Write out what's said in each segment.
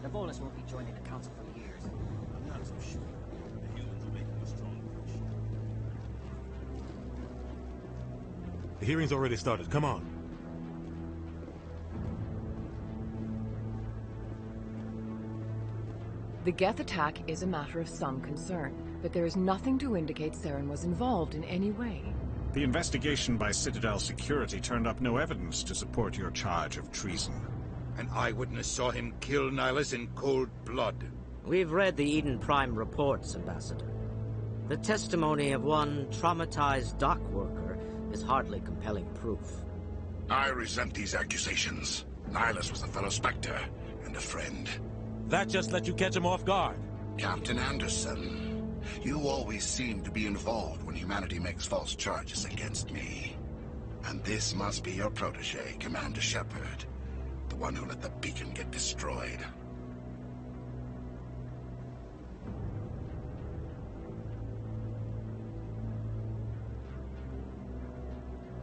The Volus won't be joining the Council for years. I'm not so sure. The humans are making a strong push. The hearing's already started. Come on. The Geth attack is a matter of some concern, but there is nothing to indicate Saren was involved in any way. The investigation by Citadel Security turned up no evidence to support your charge of treason. An eyewitness saw him kill Nihilus in cold blood. We've read the Eden Prime reports, Ambassador. The testimony of one traumatized dock worker is hardly compelling proof. I resent these accusations. Nihilus was a fellow Spectre and a friend. That just let you catch him off guard. Captain Anderson, you always seem to be involved when humanity makes false charges against me. And this must be your protege, Commander Shepard. The one who let the beacon get destroyed.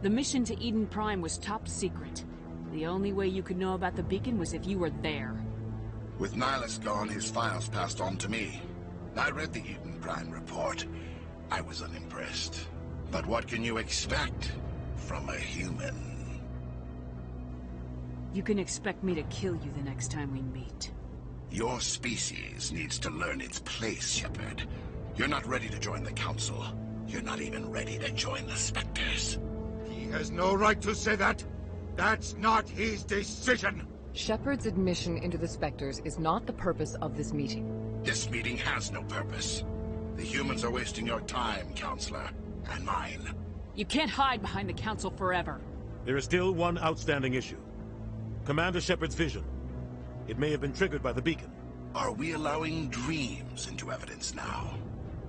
The mission to Eden Prime was top secret. The only way you could know about the beacon was if you were there. With Nihilus gone, his files passed on to me. I read the Eden Prime report. I was unimpressed. But what can you expect from a human? You can expect me to kill you the next time we meet. Your species needs to learn its place, Shepard. You're not ready to join the Council. You're not even ready to join the Spectres. He has no right to say that. That's not his decision. Shepard's admission into the Spectres is not the purpose of this meeting. This meeting has no purpose. The humans are wasting your time, Counselor, and mine. You can't hide behind the Council forever. There is still one outstanding issue. Commander Shepard's vision. It may have been triggered by the beacon. Are we allowing dreams into evidence now?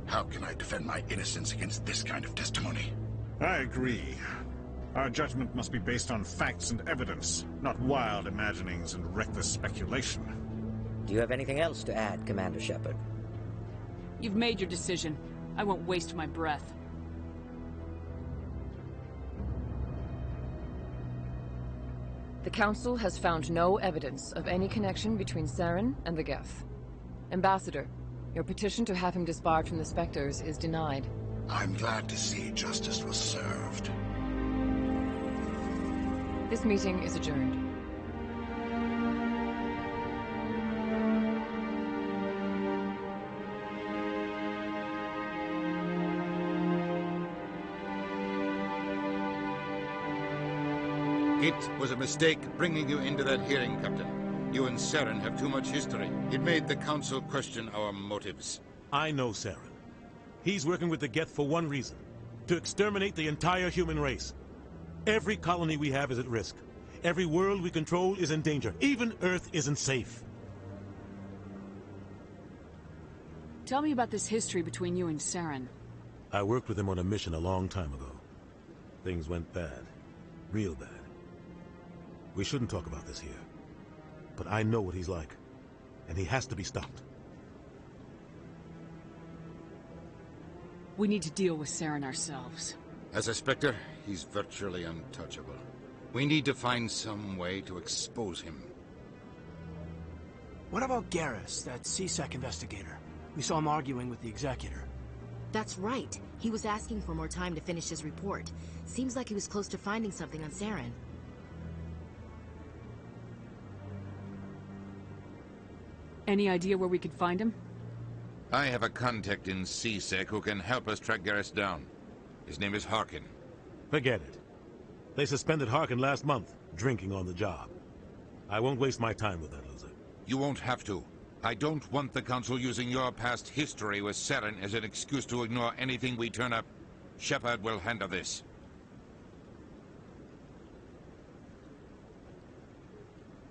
How can I defend my innocence against this kind of testimony? I agree. Our judgment must be based on facts and evidence, not wild imaginings and reckless speculation. Do you have anything else to add, Commander Shepard? You've made your decision. I won't waste my breath. The Council has found no evidence of any connection between Saren and the Geth. Ambassador, your petition to have him disbarred from the Spectres is denied. I'm glad to see justice was served. This meeting is adjourned. It was a mistake bringing you into that hearing, Captain. You and Saren have too much history. It made the Council question our motives. I know Saren. He's working with the Geth for one reason. To exterminate the entire human race. Every colony we have is at risk. Every world we control is in danger. Even Earth isn't safe. Tell me about this history between you and Saren. I worked with him on a mission a long time ago. Things went bad. Real bad. We shouldn't talk about this here. But I know what he's like. And he has to be stopped. We need to deal with Saren ourselves. As a Spectre, he's virtually untouchable. We need to find some way to expose him. What about Garrus, that C-Sec investigator? We saw him arguing with the Executor. That's right. He was asking for more time to finish his report. Seems like he was close to finding something on Saren. Any idea where we could find him? I have a contact in C-Sec who can help us track Garrus down. His name is Harkin. Forget it. They suspended Harkin last month, drinking on the job. I won't waste my time with that loser. You won't have to. I don't want the Council using your past history with Saren as an excuse to ignore anything we turn up. Shepard will handle this.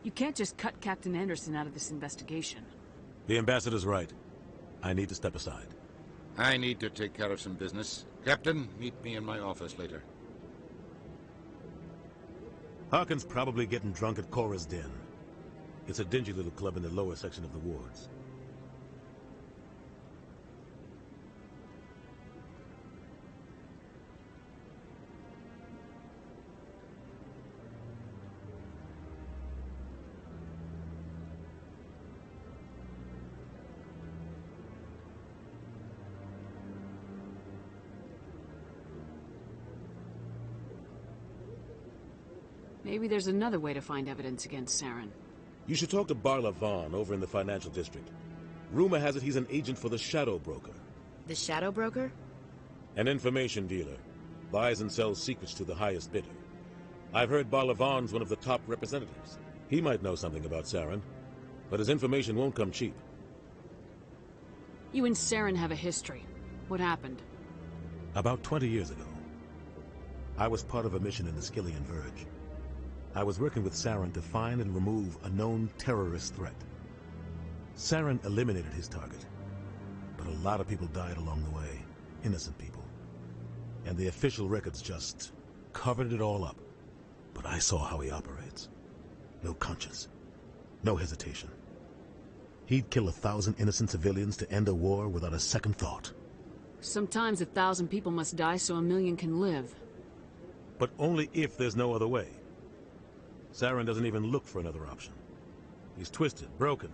You can't just cut Captain Anderson out of this investigation. The Ambassador's right. I need to step aside. I need to take care of some business. Captain, meet me in my office later. Harkin's probably getting drunk at Cora's Den. It's a dingy little club in the lower section of the wards. Maybe there's another way to find evidence against Saren. You should talk to Barla Vaughn over in the financial district. Rumor has it he's an agent for the Shadow Broker. The Shadow Broker? An information dealer. Buys and sells secrets to the highest bidder. I've heard Barla Vaughn's one of the top representatives. He might know something about Saren, but his information won't come cheap. You and Saren have a history. What happened? About 20 years ago, I was part of a mission in the Skillian Verge. I was working with Saren to find and remove a known terrorist threat. Saren eliminated his target, but a lot of people died along the way, innocent people. And the official records just covered it all up. But I saw how he operates. No conscience, no hesitation. He'd kill 1,000 innocent civilians to end a war without a second thought. Sometimes 1,000 people must die so 1,000,000 can live. But only if there's no other way. Saren doesn't even look for another option. He's twisted, broken.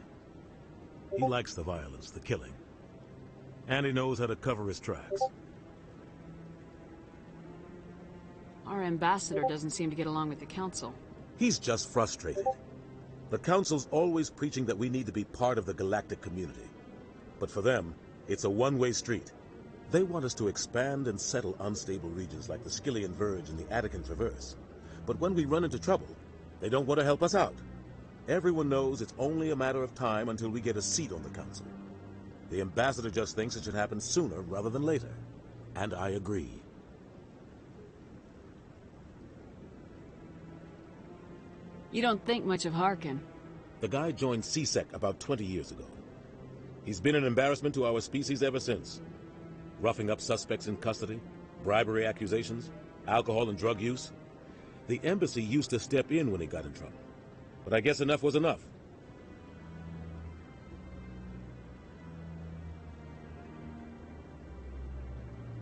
He likes the violence, the killing. And he knows how to cover his tracks. Our ambassador doesn't seem to get along with the Council. He's just frustrated. The Council's always preaching that we need to be part of the galactic community. But for them, it's a one-way street. They want us to expand and settle unstable regions like the Skillian Verge and the Attican Traverse. But when we run into trouble, they don't want to help us out. Everyone knows it's only a matter of time until we get a seat on the Council. The ambassador just thinks it should happen sooner rather than later. And I agree. You don't think much of Harkin. The guy joined C-Sec about 20 years ago. He's been an embarrassment to our species ever since. Roughing up suspects in custody, bribery accusations, alcohol and drug use. The embassy used to step in when he got in trouble. But I guess enough was enough.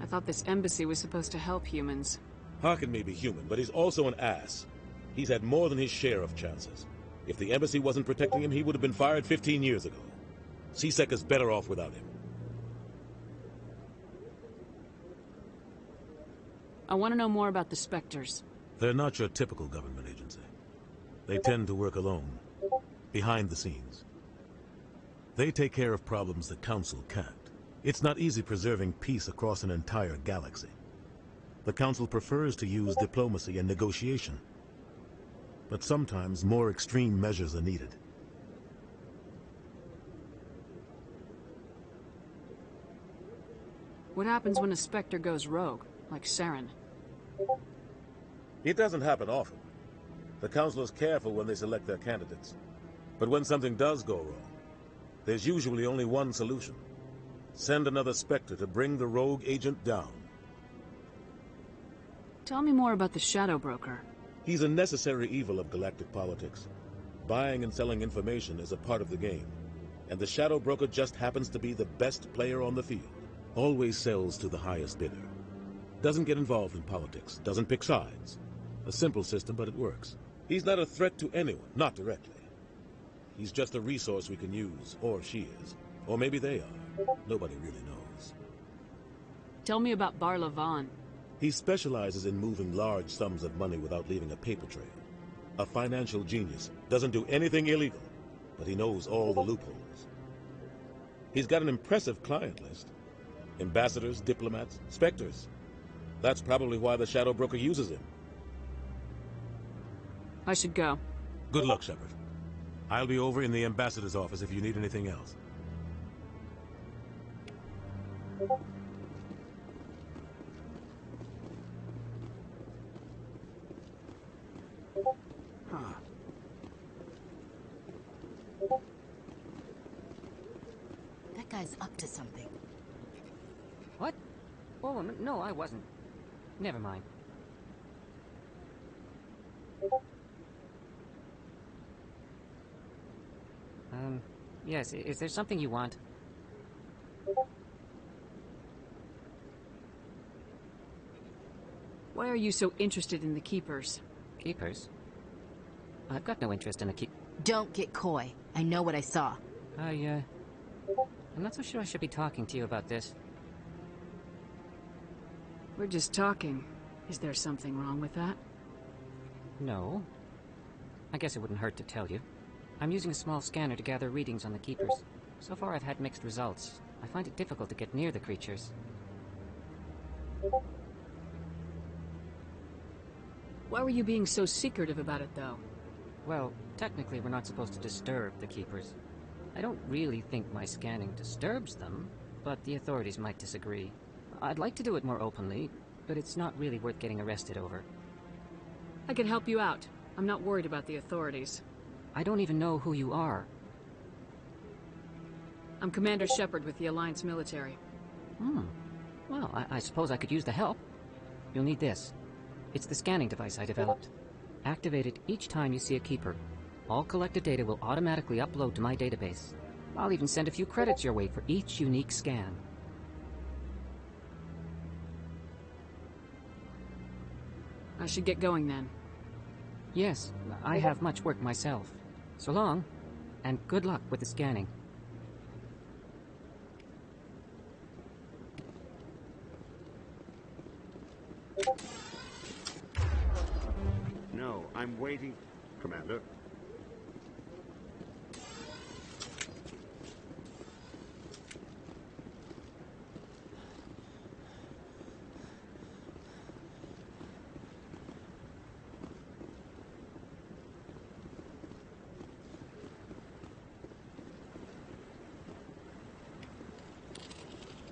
I thought this embassy was supposed to help humans. Harkin may be human, but he's also an ass. He's had more than his share of chances. If the embassy wasn't protecting him, he would have been fired 15 years ago. C-Sec is better off without him. I want to know more about the Spectres. They're not your typical government agency. They tend to work alone, behind the scenes. They take care of problems the Council can't. It's not easy preserving peace across an entire galaxy. The Council prefers to use diplomacy and negotiation. But sometimes more extreme measures are needed. What happens when a Spectre goes rogue, like Saren? It doesn't happen often. The Council is careful when they select their candidates. But when something does go wrong, there's usually only one solution. Send another Spectre to bring the rogue agent down. Tell me more about the Shadow Broker. He's a necessary evil of galactic politics. Buying and selling information is a part of the game. And the Shadow Broker just happens to be the best player on the field. Always sells to the highest bidder. Doesn't get involved in politics, doesn't pick sides. A simple system, but it works. He's not a threat to anyone, not directly. He's just a resource we can use, or she is. Or maybe they are. Nobody really knows. Tell me about Barla Vaughn. He specializes in moving large sums of money without leaving a paper trail. A financial genius. Doesn't do anything illegal, but he knows all the loopholes. He's got an impressive client list. Ambassadors, diplomats, Spectres. That's probably why the Shadow Broker uses him. I should go. Good luck, Shepard. I'll be over in the ambassador's office if you need anything else. That guy's up to something. What? Oh, no, I wasn't. Never mind. Yes, is there something you want? Why are you so interested in the Keepers? Keepers? I've got no interest in the Don't get coy. I know what I saw. I'm not so sure I should be talking to you about this. We're just talking. Is there something wrong with that? No. guess it wouldn't hurt to tell you. I'm using a small scanner to gather readings on the Keepers. So far I've had mixed results. I find it difficult to get near the creatures. Why were you being so secretive about it, though? Well, technically we're not supposed to disturb the Keepers. I don't really think my scanning disturbs them, but the authorities might disagree. I'd like to do it more openly, but it's not really worth getting arrested over. I can help you out. I'm not worried about the authorities. I don't even know who you are. I'm Commander Shepard with the Alliance military. Well, I suppose I could use the help. You'll need this. It's the scanning device I developed. Activate it each time you see a Keeper. All collected data will automatically upload to my database. I'll even send a few credits your way for each unique scan. I should get going then. Yes, I have much work myself. So long, and good luck with the scanning. No, I'm waiting, Commander.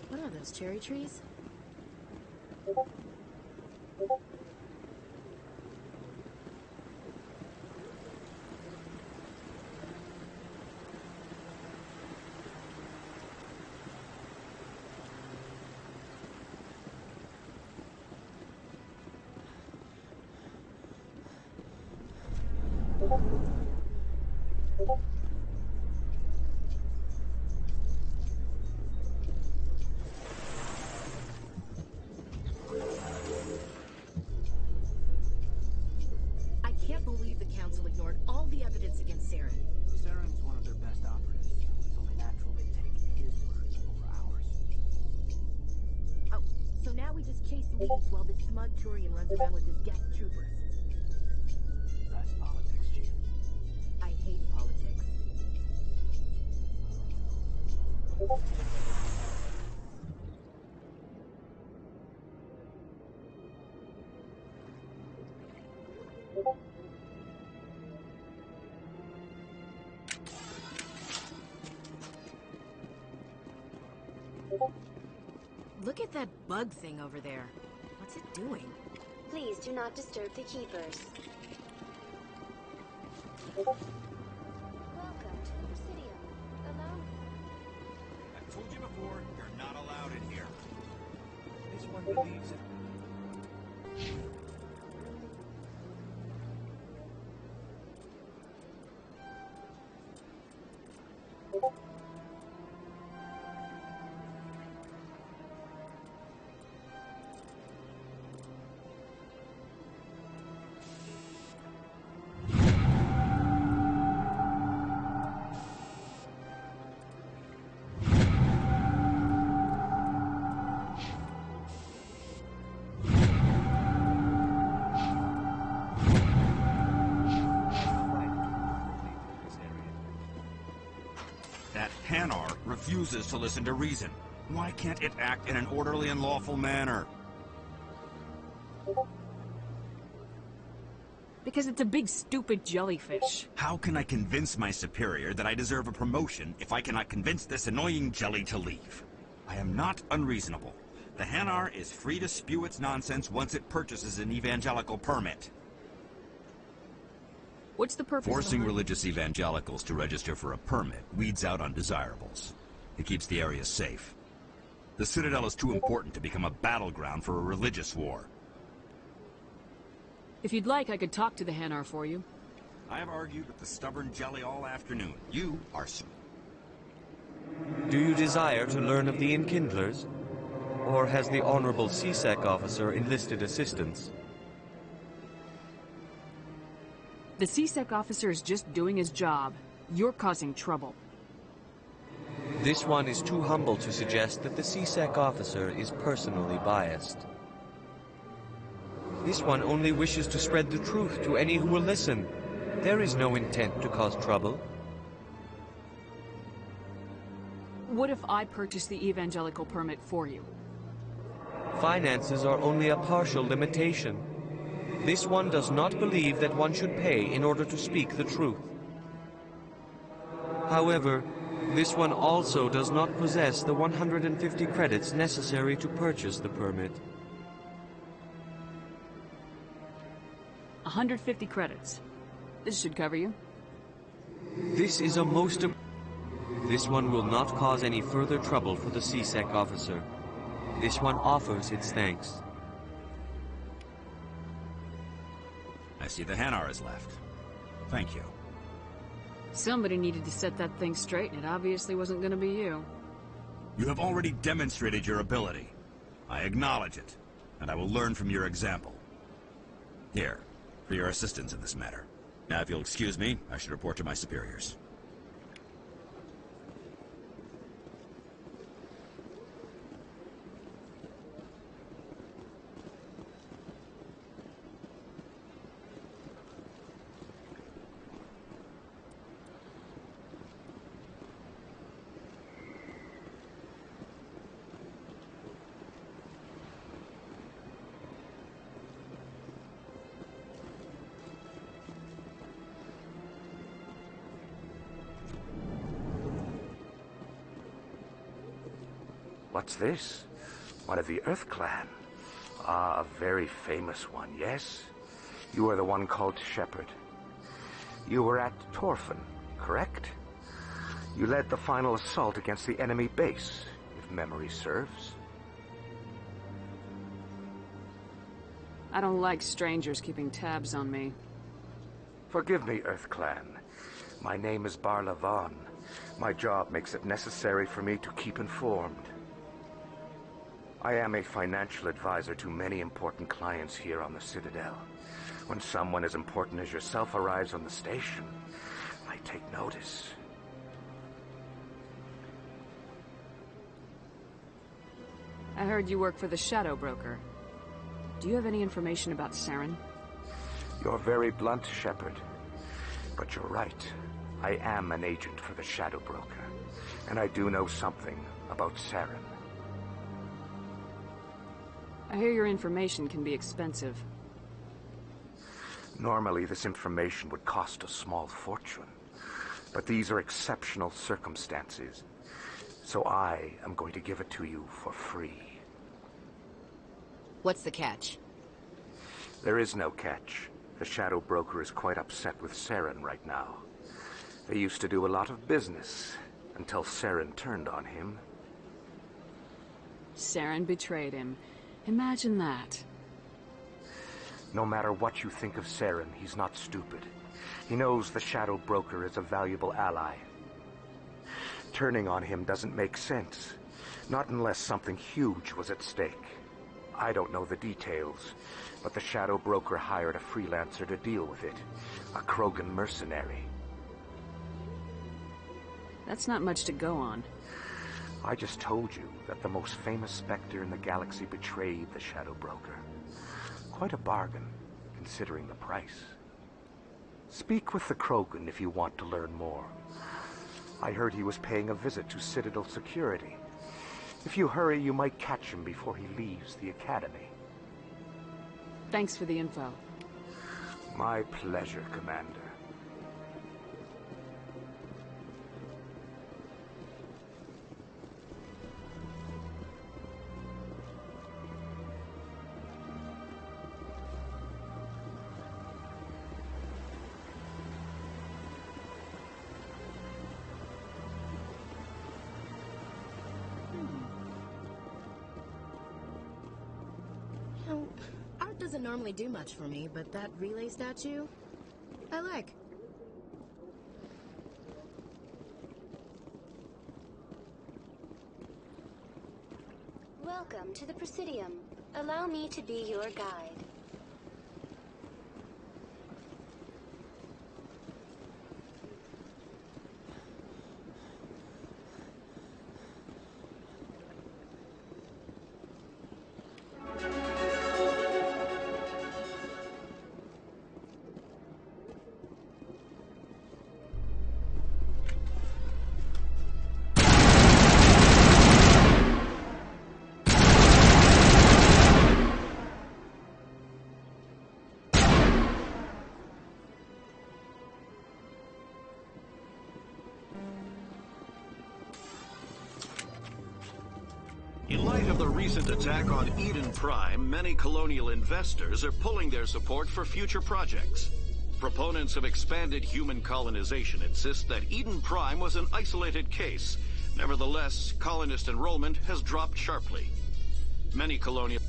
What are those, cherry trees? I can't believe the Council ignored all the evidence against Saren. Saren's one of their best operatives. It's only natural they take his word over ours. Oh, so now we just chase leads while this smug Turian runs around with his Geth troopers. That's politics, Chief. I hate politics. Look at that bug thing over there. What's it doing? Please do not disturb the Keepers. Welcome to Presidio. Allow me. I've told you before, you're not allowed in here. This one believes it. That Hanar refuses to listen to reason. Why can't it act in an orderly and lawful manner? Because it's a big, stupid jellyfish. How can I convince my superior that I deserve a promotion if I cannot convince this annoying jelly to leave? I am not unreasonable. The Hanar is free to spew its nonsense once it purchases an evangelical permit. What's the purpose Forcing of the religious evangelicals to register for a permit weeds out undesirables. It keeps the area safe. The Citadel is too important to become a battleground for a religious war. If you'd like, I could talk to the Hanar for you. I have argued with the stubborn jelly all afternoon. You are... Do you desire to learn of the Enkindlers? Or has the Honorable C-Sec officer enlisted assistance? The C-Sec officer is just doing his job. You're causing trouble. This one is too humble to suggest that the C-Sec officer is personally biased. This one only wishes to spread the truth to any who will listen. There is no intent to cause trouble. What if I purchase the evangelical permit for you? Finances are only a partial limitation. This one does not believe that one should pay in order to speak the truth. However, this one also does not possess the 150 credits necessary to purchase the permit. 150 credits. This should cover you. This is a This one will not cause any further trouble for the CSEC officer. This one offers its thanks. I see the Hanar is left. Thank you. Somebody needed to set that thing straight, and it obviously wasn't going to be you. You have already demonstrated your ability. I acknowledge it, and I will learn from your example. Here, for your assistance in this matter. Now, if you'll excuse me, I should report to my superiors. What's this? One of the Earth Clan. Ah, a very famous one, yes? You are the one called Shepard. You were at Torfan, correct? You led the final assault against the enemy base, if memory serves. I don't like strangers keeping tabs on me. Forgive me, Earth Clan. My name is Barla Vaughn. My job makes it necessary for me to keep informed. I am a financial advisor to many important clients here on the Citadel. When someone as important as yourself arrives on the station, I take notice. I heard you work for the Shadow Broker. Do you have any information about Saren? You're very blunt, Shepard. But you're right. I am an agent for the Shadow Broker. And I do know something about Saren. I hear your information can be expensive. Normally, this information would cost a small fortune. But these are exceptional circumstances. So I am going to give it to you for free. What's the catch? There is no catch. The Shadow Broker is quite upset with Saren right now. They used to do a lot of business, until Saren turned on him. Saren betrayed him. Imagine that. No matter what you think of Saren, he's not stupid. He knows the Shadow Broker is a valuable ally. Turning on him doesn't make sense. Not unless something huge was at stake. I don't know the details, but the Shadow Broker hired a freelancer to deal with it. A Krogan mercenary. That's not much to go on. I just told you that the most famous Spectre in the galaxy betrayed the Shadow Broker. Quite a bargain, considering the price. Speak with the Krogan if you want to learn more. I heard he was paying a visit to Citadel security. If you hurry, you might catch him before he leaves the Academy. Thanks for the info. My pleasure, Commander. Art doesn't normally do much for me, but that relay statue, I like. Welcome to the Presidium. Allow me to be your guide. In light of the recent attack on Eden Prime, many colonial investors are pulling their support for future projects. Proponents of expanded human colonization insist that Eden Prime was an isolated case. Nevertheless, colonist enrollment has dropped sharply. Many colonial...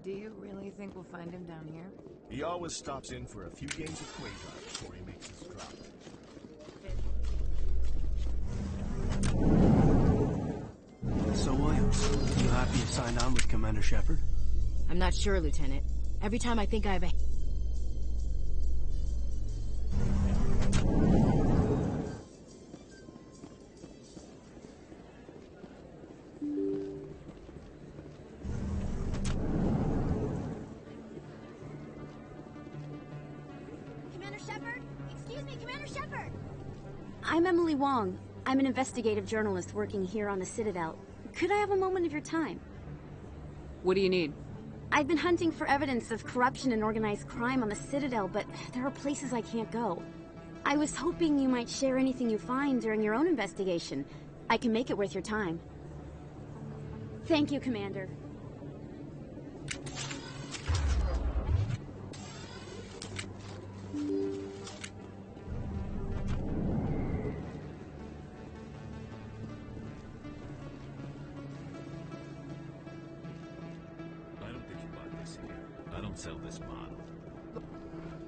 Do you really think we'll find him down here? He always stops in for a few games of Quasar before he makes his drop. So, Williams, you happy you signed on with Commander Shepard? I'm not sure, Lieutenant. Every time I think I have a... Commander Shepard? Excuse me, Commander Shepard! I'm Emily Wong. I'm an investigative journalist working here on the Citadel. Could I have a moment of your time? What do you need? I've been hunting for evidence of corruption and organized crime on the Citadel, but there are places I can't go. I was hoping you might share anything you find during your own investigation. I can make it worth your time. Thank you, Commander. I don't sell this model.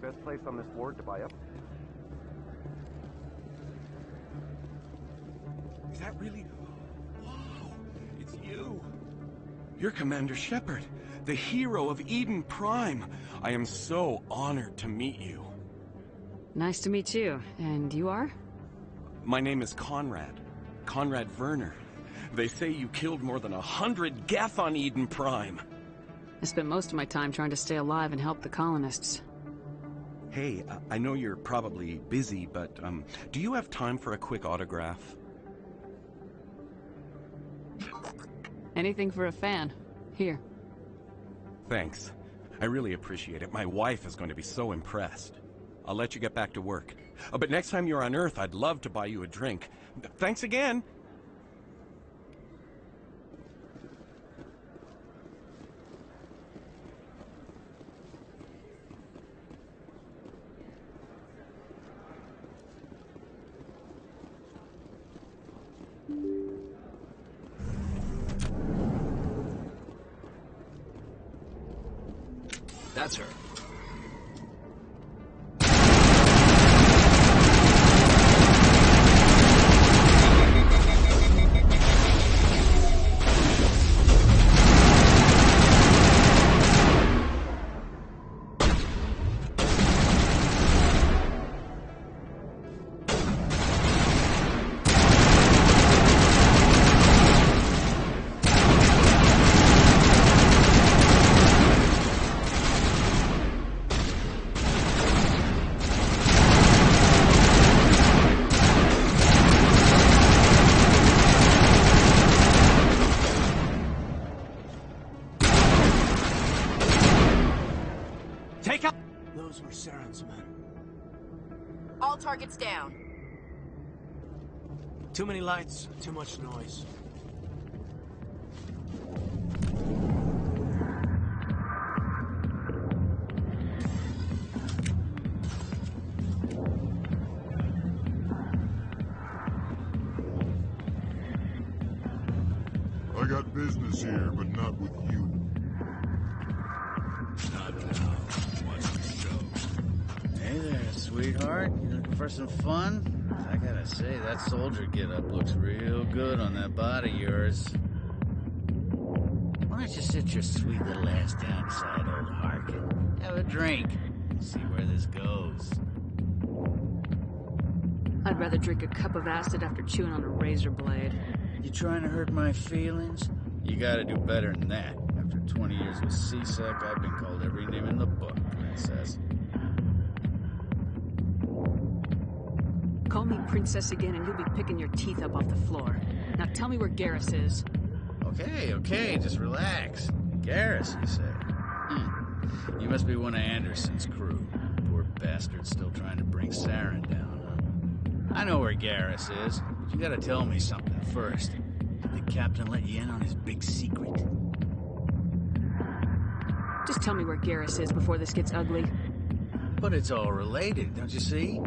Best place on this board to buy up. Is that really... Wow! It's you! You're Commander Shepard, the hero of Eden Prime. I am so honored to meet you. Nice to meet you. And you are? My name is Conrad. Conrad Werner. They say you killed more than 100 Geth on Eden Prime. I spent most of my time trying to stay alive and help the colonists. Hey, I know you're probably busy, but do you have time for a quick autograph? Anything for a fan. Here. Thanks. I really appreciate it. My wife is going to be so impressed. I'll let you get back to work. But next time you're on Earth, I'd love to buy you a drink. Thanks again! That's her. Those were Saren's men. All targets down. Too many lights, too much noise. I got business here, but not with you. Not now. Watch the show. Hey there, sweetheart. You looking for some fun? I gotta say, that soldier getup looks real good on that body of yours. Why don't you sit your sweet little ass down beside old Harkin? Have a drink. See where this goes. I'd rather drink a cup of acid after chewing on a razor blade. You trying to hurt my feelings? You gotta do better than that. After 20 years with C-Sec, I've been called every name in the book, princess. Call me princess again and you'll be picking your teeth up off the floor. Now tell me where Garrus is. Okay, just relax. Garrus, you say? You must be one of Anderson's crew. Poor bastard still trying to bring Saren down, huh? I know where Garrus is, but you gotta tell me something first. Did the captain let you in on his big secret? Just tell me where Garrus is before this gets ugly. But it's all related, don't you see?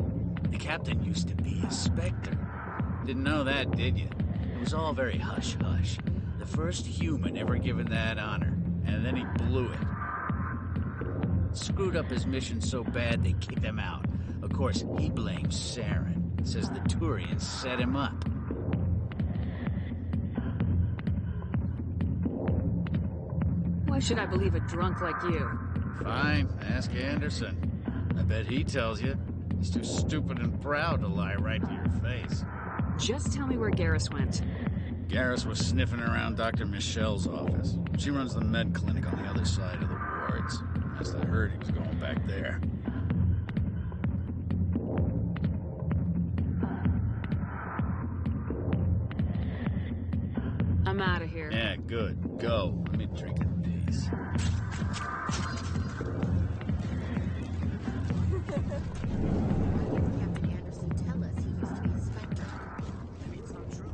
The captain used to be a Spectre. Didn't know that, did you? It was all very hush-hush. The first human ever given that honor, and then he blew it. Screwed up his mission so bad they kicked him out. Of course, he blames Saren. Says the Turians set him up. Why should I believe a drunk like you? Fine, ask Anderson. I bet he tells you. He's too stupid and proud to lie right to your face. Just tell me where Garrus went. Garrus was sniffing around Dr. Michelle's office. She runs the med clinic on the other side of the wards. Must have heard he was going back there. I'm out of here. Yeah, good. Go. Let me drink in peace. Captain Anderson tell us he used to be a Spectre? Maybe it's not true.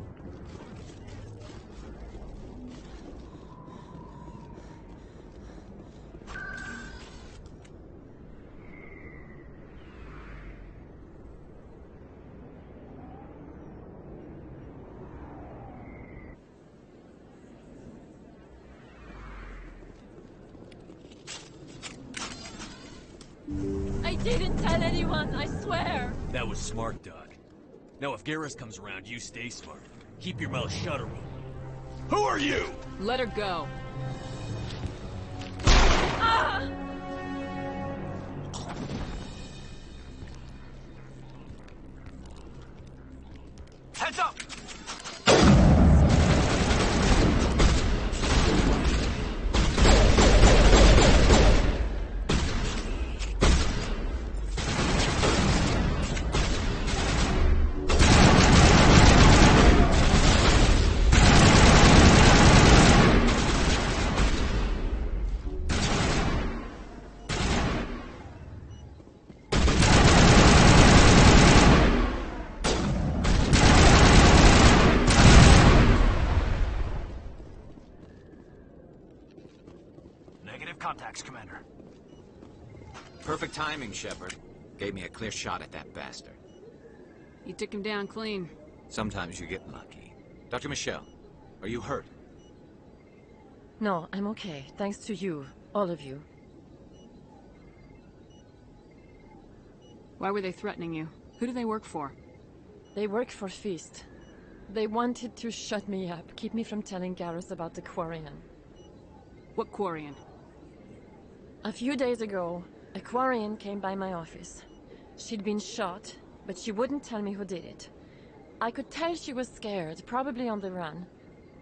I didn't tell anyone, I swear! That was smart, Doc. Now if Garrus comes around, you stay smart. Keep your mouth shut, Aurora. Who are you? Let her go. Ah! Heads up! Contacts, Commander. Perfect timing, Shepard. Gave me a clear shot at that bastard. You took him down clean. Sometimes you get lucky. Dr. Michelle, are you hurt? No, I'm okay. Thanks to you. All of you. Why were they threatening you? Who do they work for? They work for Feast. They wanted to shut me up, keep me from telling Garrus about the Quarian. What Quarian? A few days ago, a Quarian came by my office. She'd been shot, but she wouldn't tell me who did it. I could tell she was scared, probably on the run.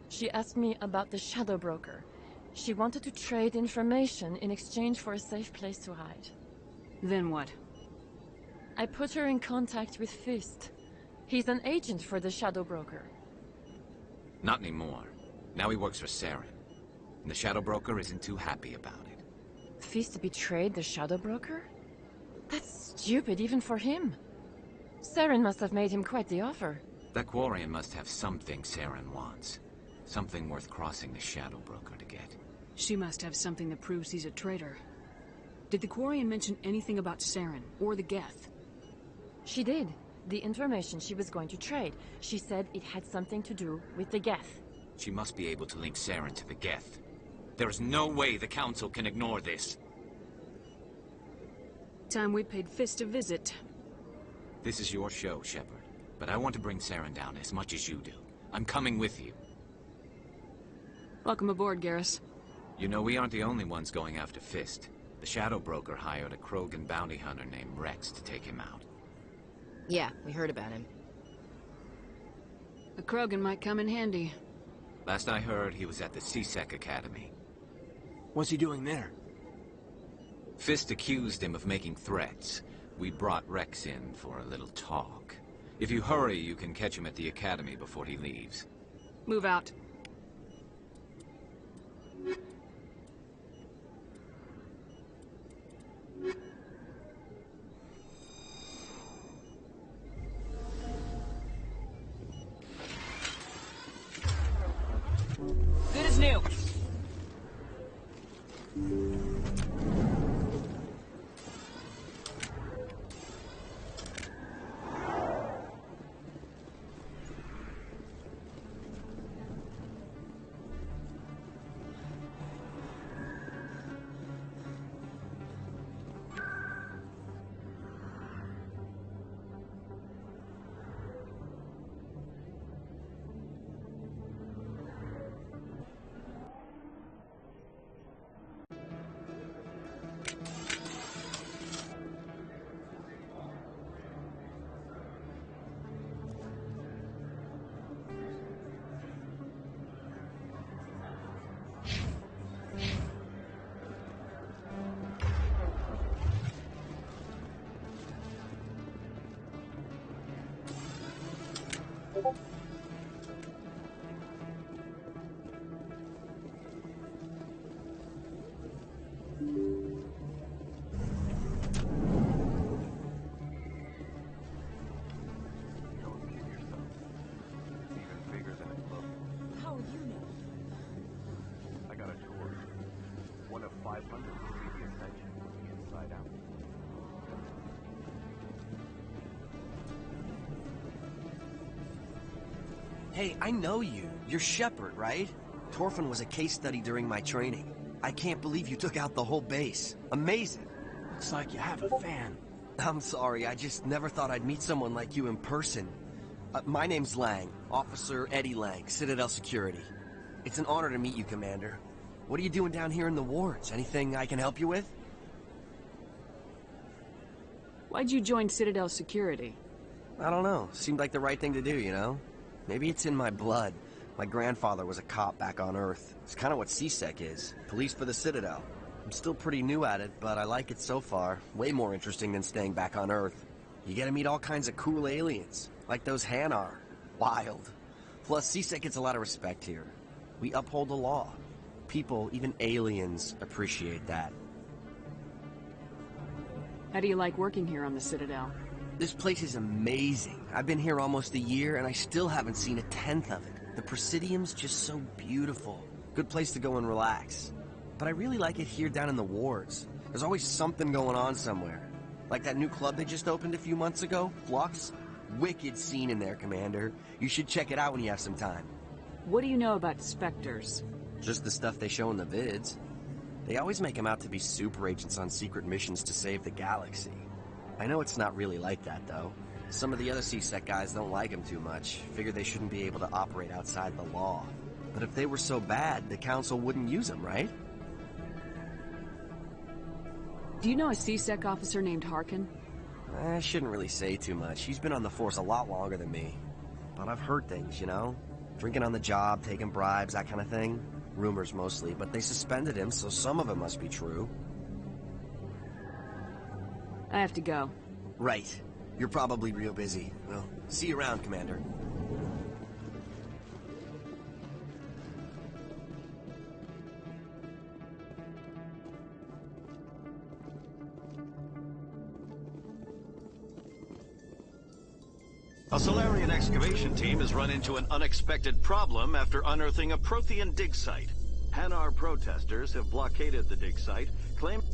She asked me about the Shadow Broker. She wanted to trade information in exchange for a safe place to hide. Then what? I put her in contact with Fist. He's an agent for the Shadow Broker. Not anymore. Now he works for Saren. And the Shadow Broker isn't too happy about it. Feast betrayed the Shadow Broker? That's stupid even for him. Saren must have made him quite the offer. That Quarian must have something Saren wants. Something worth crossing the Shadow Broker to get. She must have something that proves he's a traitor. Did the Quarian mention anything about Saren, or the Geth? She did. The information she was going to trade. She said it had something to do with the Geth. She must be able to link Saren to the Geth. There is no way the Council can ignore this. Time we paid Fist a visit. This is your show, Shepard. But I want to bring Saren down as much as you do. I'm coming with you. Welcome aboard, Garrus. You know, we aren't the only ones going after Fist. The Shadow Broker hired a Krogan bounty hunter named Rex to take him out. Yeah, we heard about him. A Krogan might come in handy. Last I heard, he was at the C-Sec Academy. What's he doing there? Fist accused him of making threats. We brought Rex in for a little talk. If you hurry, you can catch him at the Academy before he leaves. Move out. How would you know? I got a tour. One of 500 to see the ascension from the inside out. Hey, I know you. You're Shepard, right? Torfin was a case study during my training. I can't believe you took out the whole base. Amazing. Looks like you have a fan. I'm sorry, I just never thought I'd meet someone like you in person. My name's Lang, Officer Eddie Lang, Citadel Security. It's an honor to meet you, Commander. What are you doing down here in the wards? Anything I can help you with? Why'd you join Citadel Security? I don't know. Seemed like the right thing to do, you know? Maybe it's in my blood. My grandfather was a cop back on Earth. It's kind of what CSEC is. Police for the Citadel. I'm still pretty new at it, but I like it so far. Way more interesting than staying back on Earth. You get to meet all kinds of cool aliens, like those Hanar. Wild. Plus, CSEC gets a lot of respect here. We uphold the law. People, even aliens, appreciate that. How do you like working here on the Citadel? This place is amazing. I've been here almost a year, and I still haven't seen a tenth of it. The Presidium's just so beautiful. Good place to go and relax. But I really like it here down in the wards. There's always something going on somewhere. Like that new club they just opened a few months ago, Flux. Wicked scene in there, Commander. You should check it out when you have some time. What do you know about Spectres? Just the stuff they show in the vids. They always make them out to be super agents on secret missions to save the galaxy. I know it's not really like that, though. Some of the other CSEC guys don't like them too much. Figure they shouldn't be able to operate outside the law. But if they were so bad, the Council wouldn't use them, right? Do you know a CSEC officer named Harkin? I shouldn't really say too much. He's been on the force a lot longer than me. But I've heard things, you know? Drinking on the job, taking bribes, that kind of thing. Rumors mostly, but they suspended him, so some of it must be true. I have to go. Right. You're probably real busy. Well, see you around, Commander. A Solarian excavation team has run into an unexpected problem after unearthing a Prothean dig site. Hanar protesters have blockaded the dig site, claiming...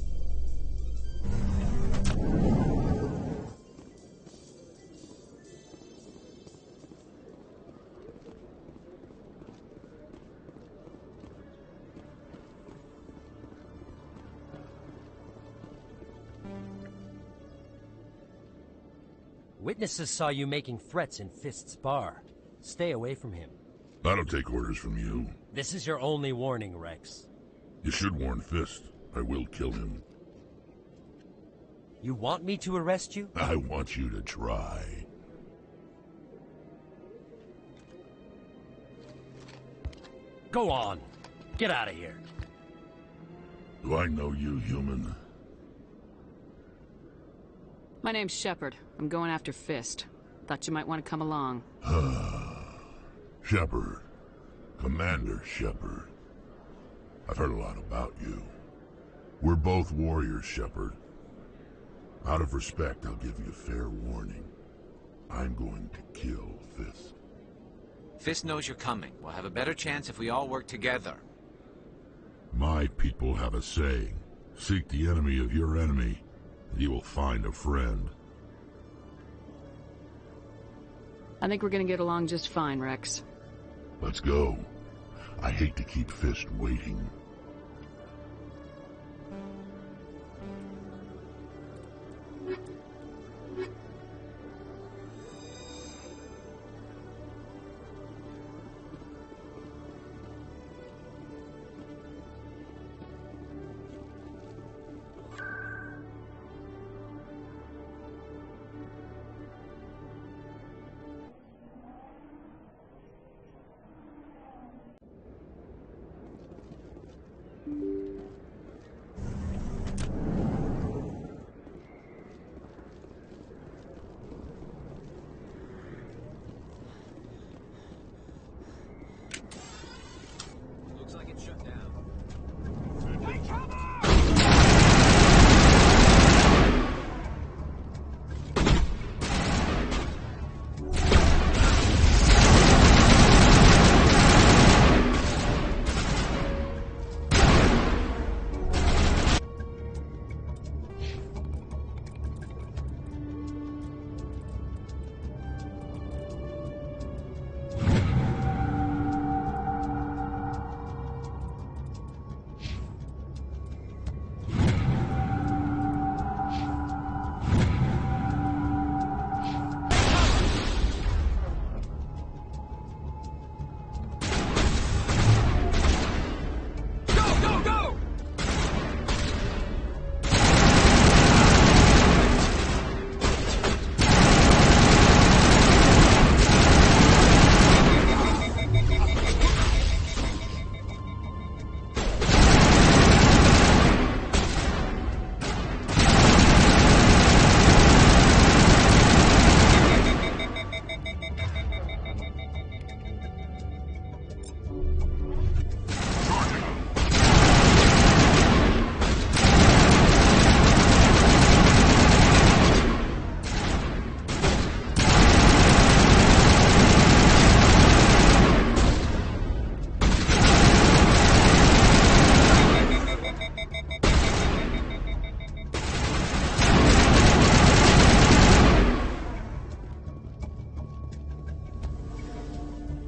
Witnesses saw you making threats in Fist's bar. Stay away from him. I don't take orders from you. This is your only warning, Rex. You should warn Fist. I will kill him. You want me to arrest you? I want you to try. Go on. Get out of here. Do I know you, human? My name's Shepard. I'm going after Fist. Thought you might want to come along. Shepard. Commander Shepard. I've heard a lot about you. We're both warriors, Shepard. Out of respect, I'll give you a fair warning. I'm going to kill Fist. Fist knows you're coming. We'll have a better chance if we all work together. My people have a saying. Seek the enemy of your enemy, and you will find a friend. I think we're gonna get along just fine, Rex. Let's go. I hate to keep Fist waiting.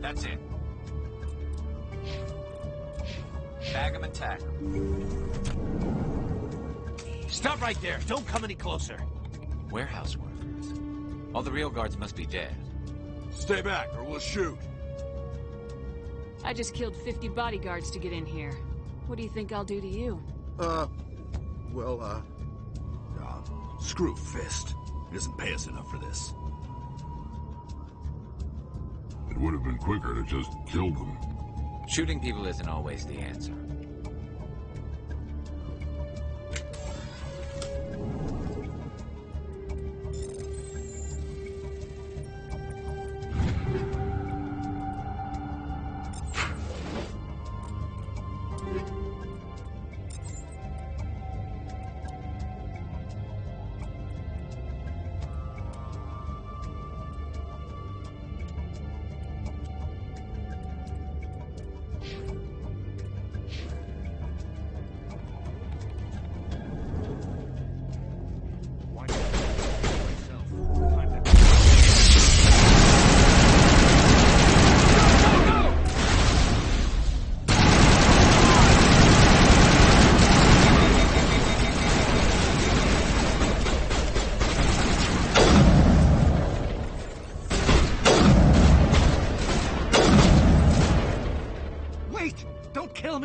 That's it. Bag him and tag him. Stop right there. Don't come any closer. Warehouse workers. All the real guards must be dead. Stay back, or we'll shoot. I just killed 50 bodyguards to get in here. What do you think I'll do to you? Screw Fist. He doesn't pay us enough for this. It would have been quicker to just kill them. Shooting people isn't always the answer.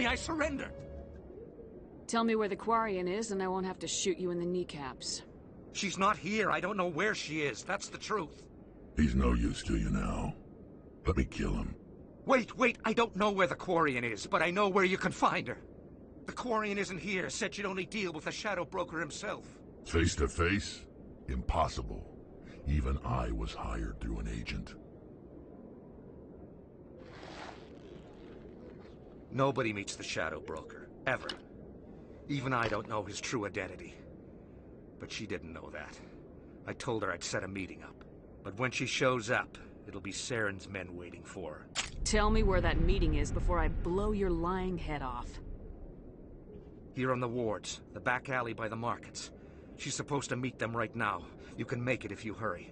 I surrender. Tell me where the Quarian is, and I won't have to shoot you in the kneecaps. She's not here. I don't know where she is. That's the truth. He's no use to you now. Let me kill him. Wait. I don't know where the Quarian is, but I know where you can find her. The Quarian isn't here. Said she'd only deal with the Shadow Broker himself. Face to face? Impossible. Even I was hired through an agent. Nobody meets the Shadow Broker, ever. Even I don't know his true identity. But she didn't know that. I told her I'd set a meeting up. But when she shows up, it'll be Saren's men waiting for her. Tell me where that meeting is before I blow your lying head off. Here on the wards, the back alley by the markets. She's supposed to meet them right now. You can make it if you hurry.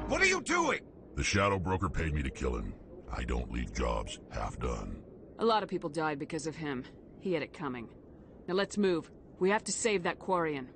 What are you doing? The Shadow Broker paid me to kill him. I don't leave jobs half done. A lot of people died because of him. He had it coming. Now let's move. We have to save that Quarian.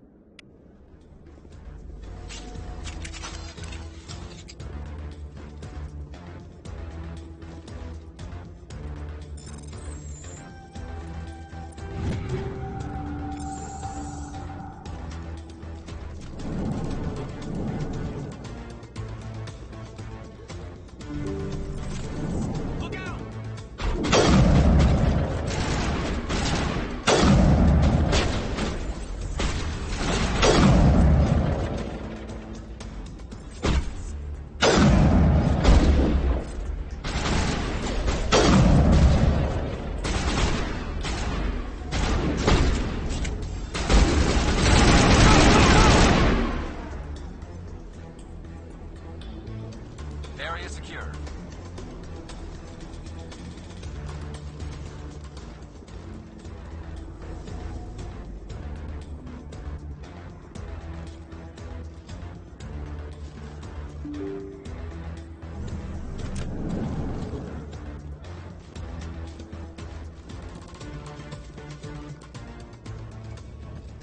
Area secure.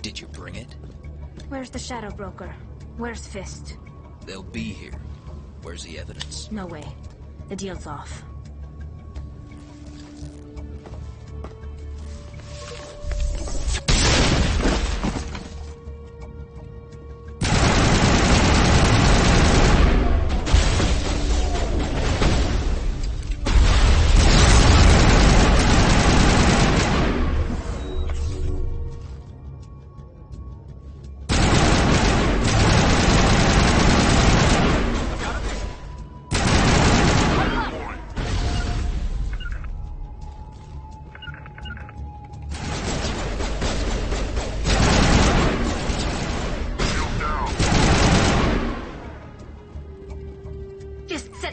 Did you bring it? Where's the Shadow Broker? Where's Fist? They'll be here. Where's the evidence? No way. The deal's off.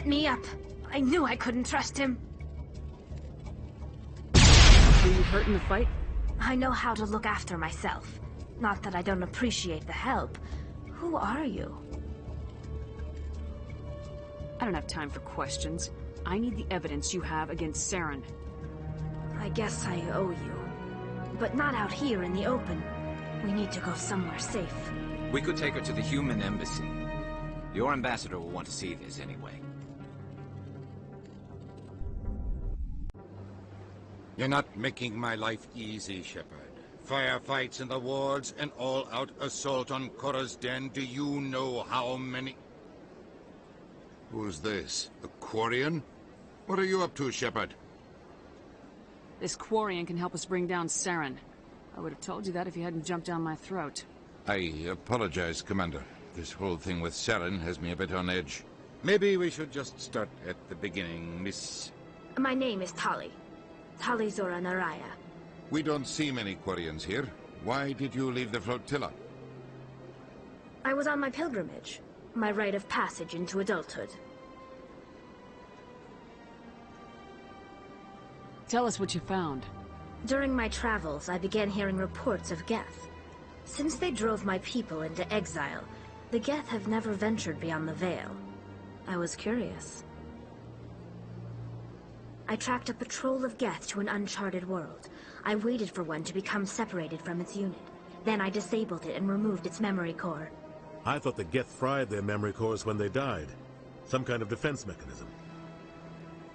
Me up. I knew I couldn't trust him. Were you hurt in the fight? I know how to look after myself. Not that I don't appreciate the help. Who are you? I don't have time for questions. I need the evidence you have against Saren. I guess I owe you. But not out here in the open. We need to go somewhere safe. We could take her to the human embassy. Your ambassador will want to see this anyway. You're not making my life easy, Shepard. Firefights in the wards, an all-out assault on Korra's den. Do you know how many... Who's this? The Quarian? What are you up to, Shepard? This Quarian can help us bring down Saren. I would have told you that if you hadn't jumped down my throat. I apologize, Commander. This whole thing with Saren has me a bit on edge. Maybe we should just start at the beginning, Miss... My name is Tali. Tali Zora Naraya. We don't see many Quarians here. Why did you leave the flotilla? I was on my pilgrimage. My rite of passage into adulthood. Tell us what you found. During my travels, I began hearing reports of Geth. Since they drove my people into exile, the Geth have never ventured beyond the Veil. I was curious. I tracked a patrol of Geth to an uncharted world. I waited for one to become separated from its unit. Then I disabled it and removed its memory core. I thought the Geth fried their memory cores when they died. Some kind of defense mechanism.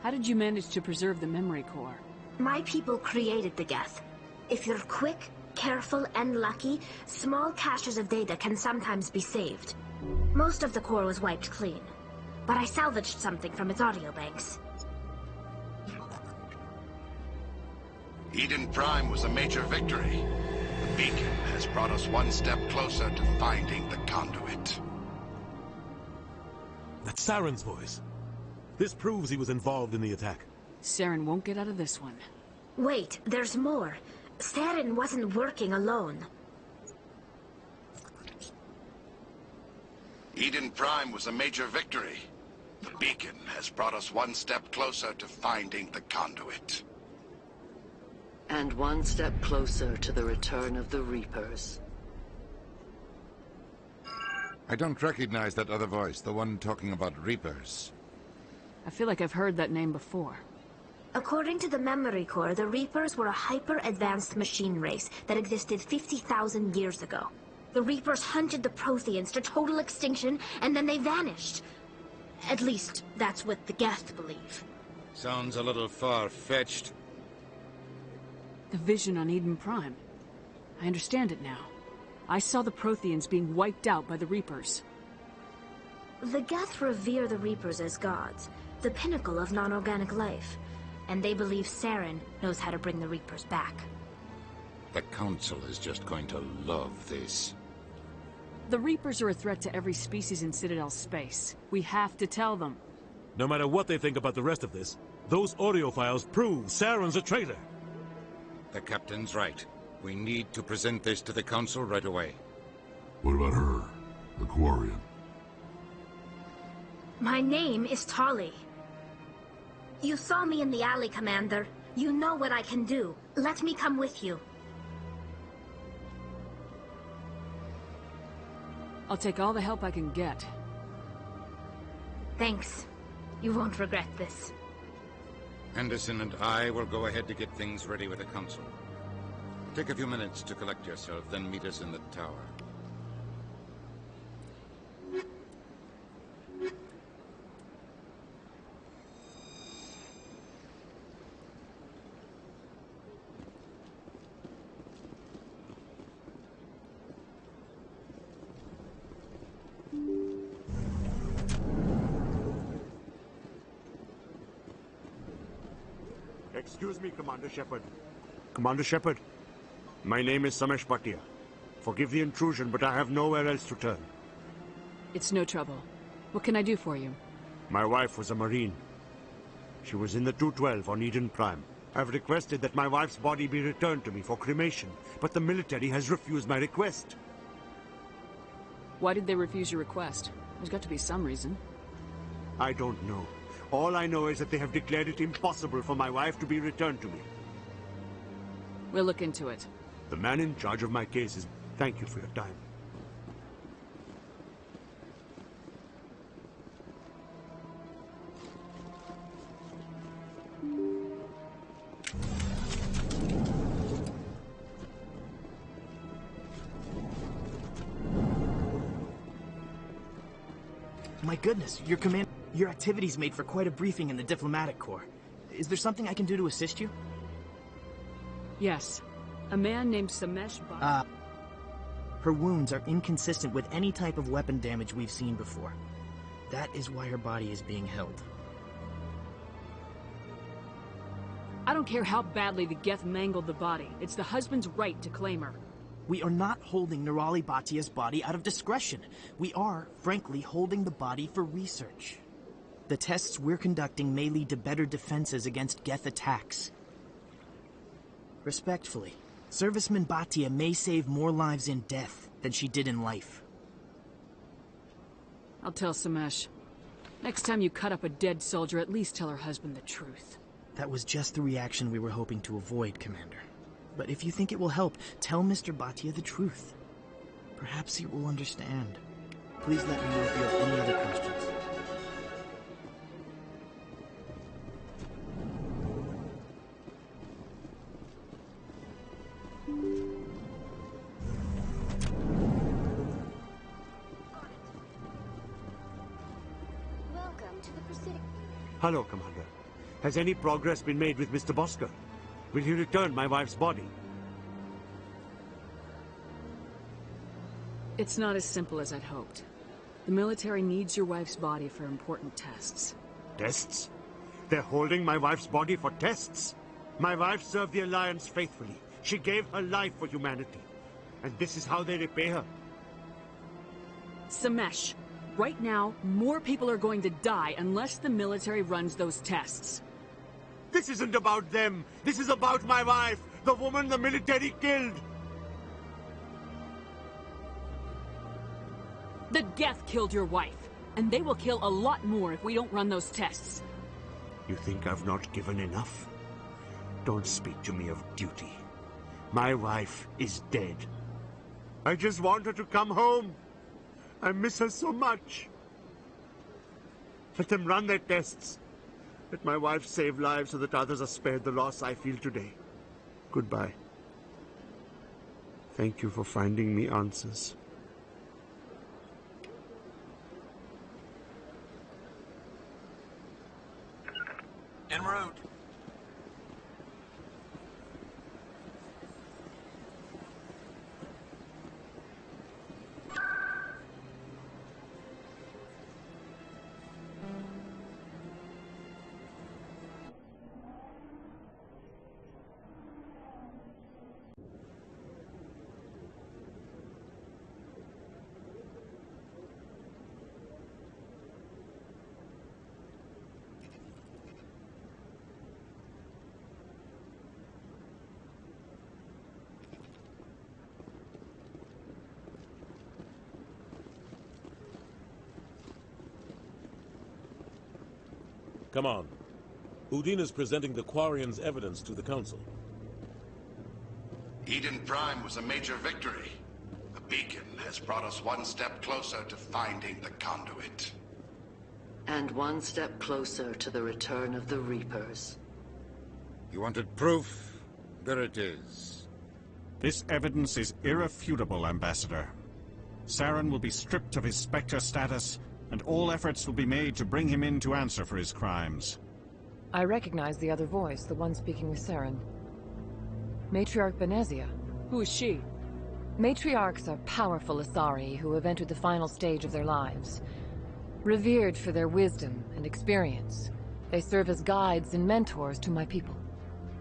How did you manage to preserve the memory core? My people created the Geth. If you're quick, careful, and lucky, small caches of data can sometimes be saved. Most of the core was wiped clean, but I salvaged something from its audio banks. Eden Prime was a major victory. The beacon has brought us one step closer to finding the conduit. That's Saren's voice. This proves he was involved in the attack. Saren won't get out of this one. Wait, there's more. Saren wasn't working alone. Eden Prime was a major victory. The beacon has brought us one step closer to finding the conduit. And one step closer to the return of the Reapers. I don't recognize that other voice, the one talking about Reapers. I feel like I've heard that name before. According to the memory core, the Reapers were a hyper-advanced machine race that existed 50,000 years ago. The Reapers hunted the Protheans to total extinction, and then they vanished. At least, that's what the Geth believe. Sounds a little far-fetched. The vision on Eden Prime. I understand it now. I saw the Protheans being wiped out by the Reapers. The Geth revere the Reapers as gods, the pinnacle of non-organic life. And they believe Saren knows how to bring the Reapers back. The Council is just going to love this. The Reapers are a threat to every species in Citadel space. We have to tell them. No matter what they think about the rest of this, those audio files prove Saren's a traitor. The Captain's right. We need to present this to the Council right away. What about her? The Quarian? My name is Tali. You saw me in the alley, Commander. You know what I can do. Let me come with you. I'll take all the help I can get. Thanks. You won't regret this. Anderson and I will go ahead to get things ready with the Council. Take a few minutes to collect yourself, then meet us in the tower. Excuse me, Commander Shepard. Commander Shepard, my name is Samesh Bhatia. Forgive the intrusion, but I have nowhere else to turn. It's no trouble. What can I do for you? My wife was a Marine. She was in the 212 on Eden Prime. I've requested that my wife's body be returned to me for cremation, but the military has refused my request. Why did they refuse your request? There's got to be some reason. I don't know. All I know is that they have declared it impossible for my wife to be returned to me. We'll look into it. The man in charge of my case is... Thank you for your time. My goodness, your activities made for quite a briefing in the diplomatic corps. Is there something I can do to assist you? Yes. A man named Samesh Her wounds are inconsistent with any type of weapon damage we've seen before. That is why her body is being held. I don't care how badly the Geth mangled the body. It's the husband's right to claim her. We are not holding Nirali Bhatia's body out of discretion. We are, frankly, holding the body for research. The tests we're conducting may lead to better defenses against Geth attacks. Respectfully, Serviceman Bhatia may save more lives in death than she did in life. I'll tell Samesh. Next time you cut up a dead soldier, at least tell her husband the truth. That was just the reaction we were hoping to avoid, Commander. But if you think it will help, tell Mr. Bhatia the truth. Perhaps he will understand. Please let me know if you have any other questions. Welcome to the Presidic. Hello, Commander. Has any progress been made with Mr. Bosker? Will he return my wife's body? It's not as simple as I'd hoped. The military needs your wife's body for important tests. Tests? They're holding my wife's body for tests? My wife served the Alliance faithfully. She gave her life for humanity. And this is how they repay her. Samesh, right now, more people are going to die unless the military runs those tests. This isn't about them. This is about my wife, the woman the military killed. The Geth killed your wife, and they will kill a lot more if we don't run those tests. You think I've not given enough? Don't speak to me of duty. My wife is dead. I just want her to come home. I miss her so much. Let them run their tests. Let my wife save lives so that others are spared the loss I feel today. Goodbye. Thank you for finding me answers. En route. Come on. Udine is presenting the Quarians' evidence to the Council. Eden Prime was a major victory. The beacon has brought us one step closer to finding the conduit. And one step closer to the return of the Reapers. You wanted proof? There it is. This evidence is irrefutable, Ambassador. Saren will be stripped of his Spectre status, and all efforts will be made to bring him in to answer for his crimes. I recognize the other voice, the one speaking with Saren. Matriarch Benezia. Who is she? Matriarchs are powerful Asari who have entered the final stage of their lives. Revered for their wisdom and experience, they serve as guides and mentors to my people.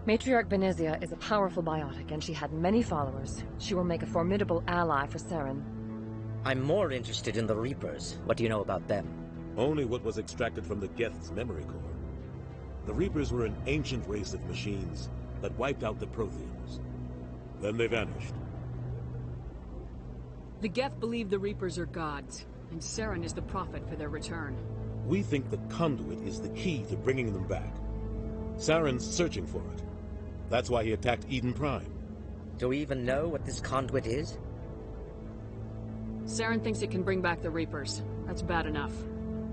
Matriarch Benezia is a powerful biotic, and she had many followers. She will make a formidable ally for Saren. I'm more interested in the Reapers. What do you know about them? Only what was extracted from the Geth's memory core. The Reapers were an ancient race of machines that wiped out the Protheans. Then they vanished. The Geth believe the Reapers are gods, and Saren is the prophet for their return. We think the conduit is the key to bringing them back. Saren's searching for it. That's why he attacked Eden Prime. Do we even know what this conduit is? Saren thinks it can bring back the Reapers. That's bad enough.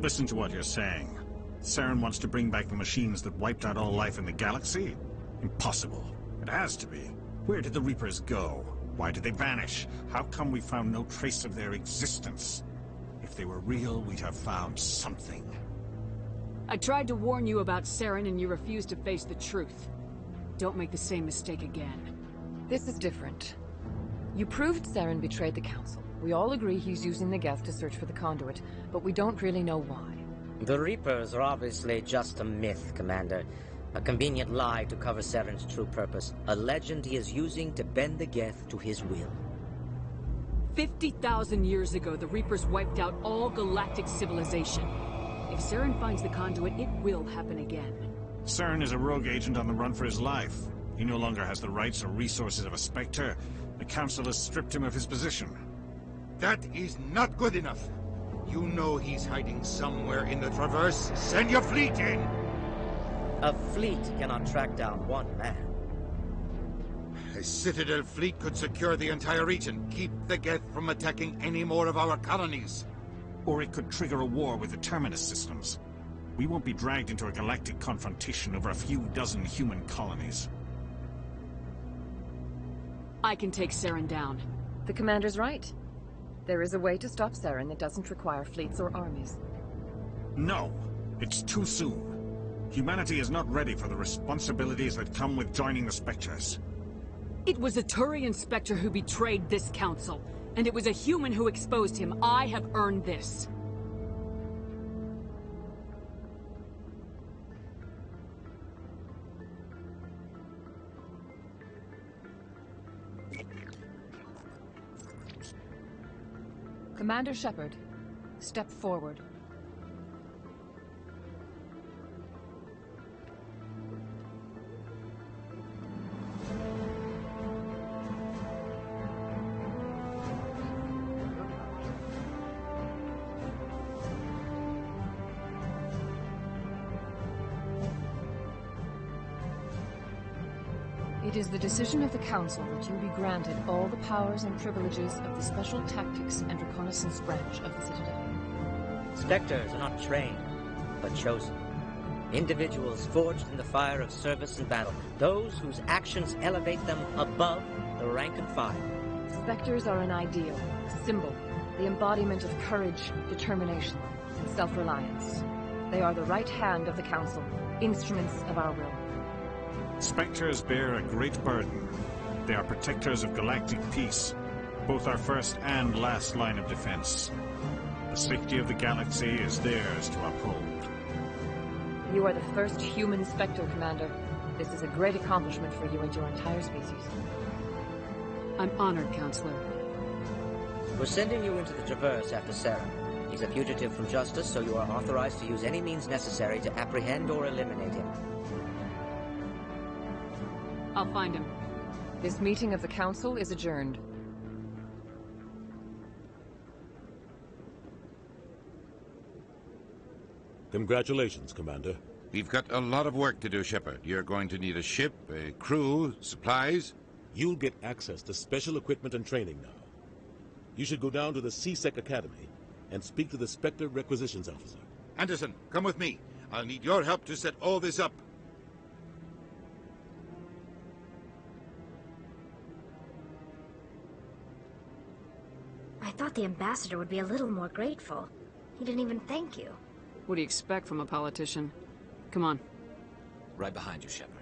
Listen to what you're saying. Saren wants to bring back the machines that wiped out all life in the galaxy? Impossible. It has to be. Where did the Reapers go? Why did they vanish? How come we found no trace of their existence? If If they were real, we'd have found something. I tried to warn you about Saren and you refused to face the truth. Don't make the same mistake again. This is different. You proved Saren betrayed the Council. We all agree he's using the Geth to search for the conduit, but we don't really know why. The Reapers are obviously just a myth, Commander. A convenient lie to cover Saren's true purpose. A legend he is using to bend the Geth to his will. 50,000 years ago, the Reapers wiped out all galactic civilization. If Saren finds the conduit, it will happen again. Saren is a rogue agent on the run for his life. He no longer has the rights or resources of a Spectre. The Council has stripped him of his position. That is not good enough. You know he's hiding somewhere in the Traverse. Send your fleet in! A fleet cannot track down one man. A Citadel fleet could secure the entire region, keep the Geth from attacking any more of our colonies. Or it could trigger a war with the Terminus systems. We won't be dragged into a galactic confrontation over a few dozen human colonies. I can take Saren down. The Commander's right. There is a way to stop Saren that doesn't require fleets or armies. No! It's too soon. Humanity is not ready for the responsibilities that come with joining the Spectres. It was a Turian Spectre who betrayed this council, and it was a human who exposed him. I have earned this. Commander Shepard, step forward. It is the decision of the Council that you be granted all the powers and privileges of the Special Tactics and Reconnaissance branch of the Citadel. Spectres are not trained, but chosen. Individuals forged in the fire of service and battle. Those whose actions elevate them above the rank and file. Spectres are an ideal, a symbol, the embodiment of courage, determination, and self-reliance. They are the right hand of the Council, instruments of our will. Spectres bear a great burden. They are protectors of galactic peace, both our first and last line of defense. The safety of the galaxy is theirs to uphold. You are the first human Spectre, Commander. This is a great accomplishment for you and your entire species. I'm honored, Counselor. We're sending you into the Traverse after Saren. He's a fugitive from justice, so you are authorized to use any means necessary to apprehend or eliminate him. I'll find him. This meeting of the Council is adjourned. Congratulations, Commander. We've got a lot of work to do, Shepard. You're going to need a ship, a crew, supplies. You'll get access to special equipment and training now. You should go down to the C-Sec Academy and speak to the Spectre Requisitions Officer. Anderson, come with me. I'll need your help to set all this up. I thought the ambassador would be a little more grateful. He didn't even thank you. What do you expect from a politician? Come on. Right behind you, Shepard.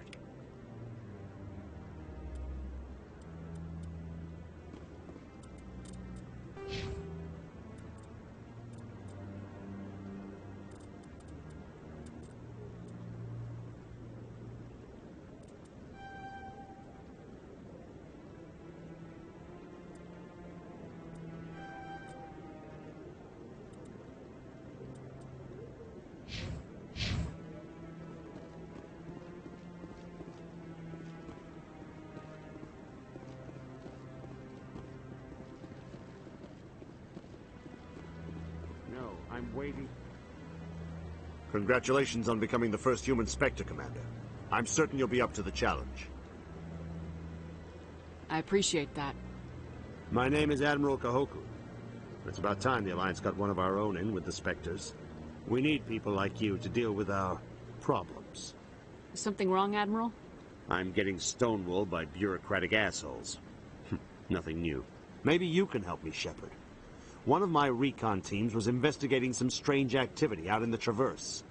I'm waiting. Congratulations on becoming the first human Spectre, Commander. I'm certain you'll be up to the challenge. I appreciate that. My name is Admiral Kahoku. It's about time the Alliance got one of our own in with the Spectres. We need people like you to deal with our problems. Is something wrong, Admiral? I'm getting stonewalled by bureaucratic assholes. Nothing new. Maybe you can help me, Shepard. One of my recon teams was investigating some strange activity out in the Traverse.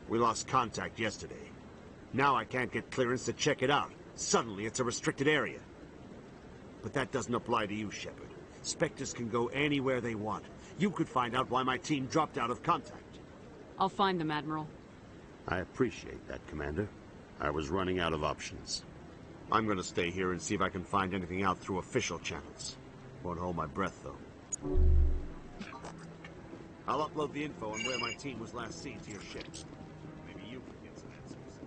We lost contact yesterday. Now I can't get clearance to check it out. Suddenly it's a restricted area. But that doesn't apply to you, Shepard. Spectres can go anywhere they want. You could find out why my team dropped out of contact. I'll find them, Admiral. I appreciate that, Commander. I was running out of options. I'm gonna stay here and see if I can find anything out through official channels. Won't hold my breath, though. I'll upload the info on where my team was last seen to your ship. Maybe you can get some answers.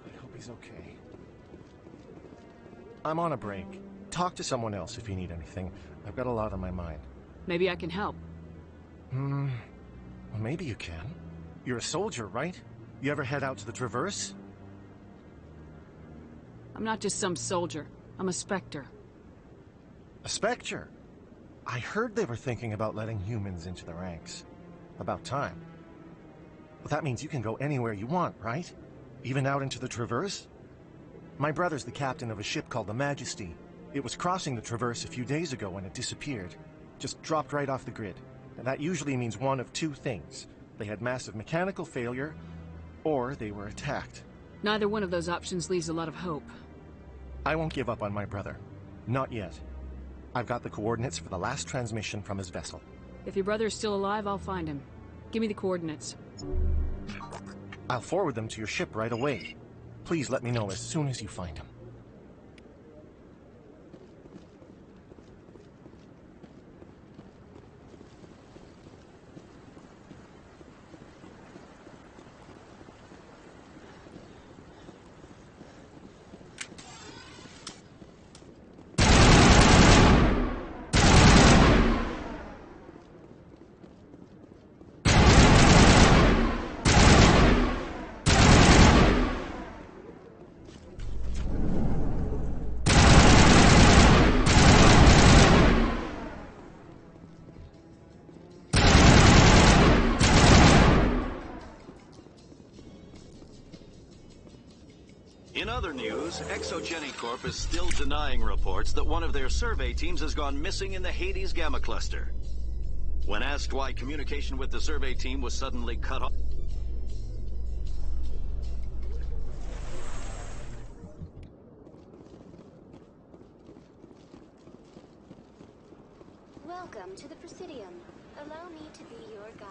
I hope he's okay. I'm on a break. Talk to someone else if you need anything. I've got a lot on my mind. Maybe I can help. Well, maybe you can. You're a soldier, right? You ever head out to the Traverse? I'm not just some soldier. I'm a Spectre. A Spectre? I heard they were thinking about letting humans into the ranks. About time. Well, that means you can go anywhere you want, right? Even out into the Traverse? My brother's the captain of a ship called the Majesty. It was crossing the Traverse a few days ago when it disappeared. Just dropped right off the grid. And that usually means one of two things. They had massive mechanical failure, or they were attacked. Neither one of those options leaves a lot of hope. I won't give up on my brother. Not yet. I've got the coordinates for the last transmission from his vessel. If your brother is still alive, I'll find him. Give me the coordinates. I'll forward them to your ship right away. Please let me know as soon as you find him. In other news, Exogeny Corp is still denying reports that one of their survey teams has gone missing in the Hades Gamma Cluster. When asked why communication with the survey team was suddenly cut off, Welcome to the Presidium. Allow me to be your guide.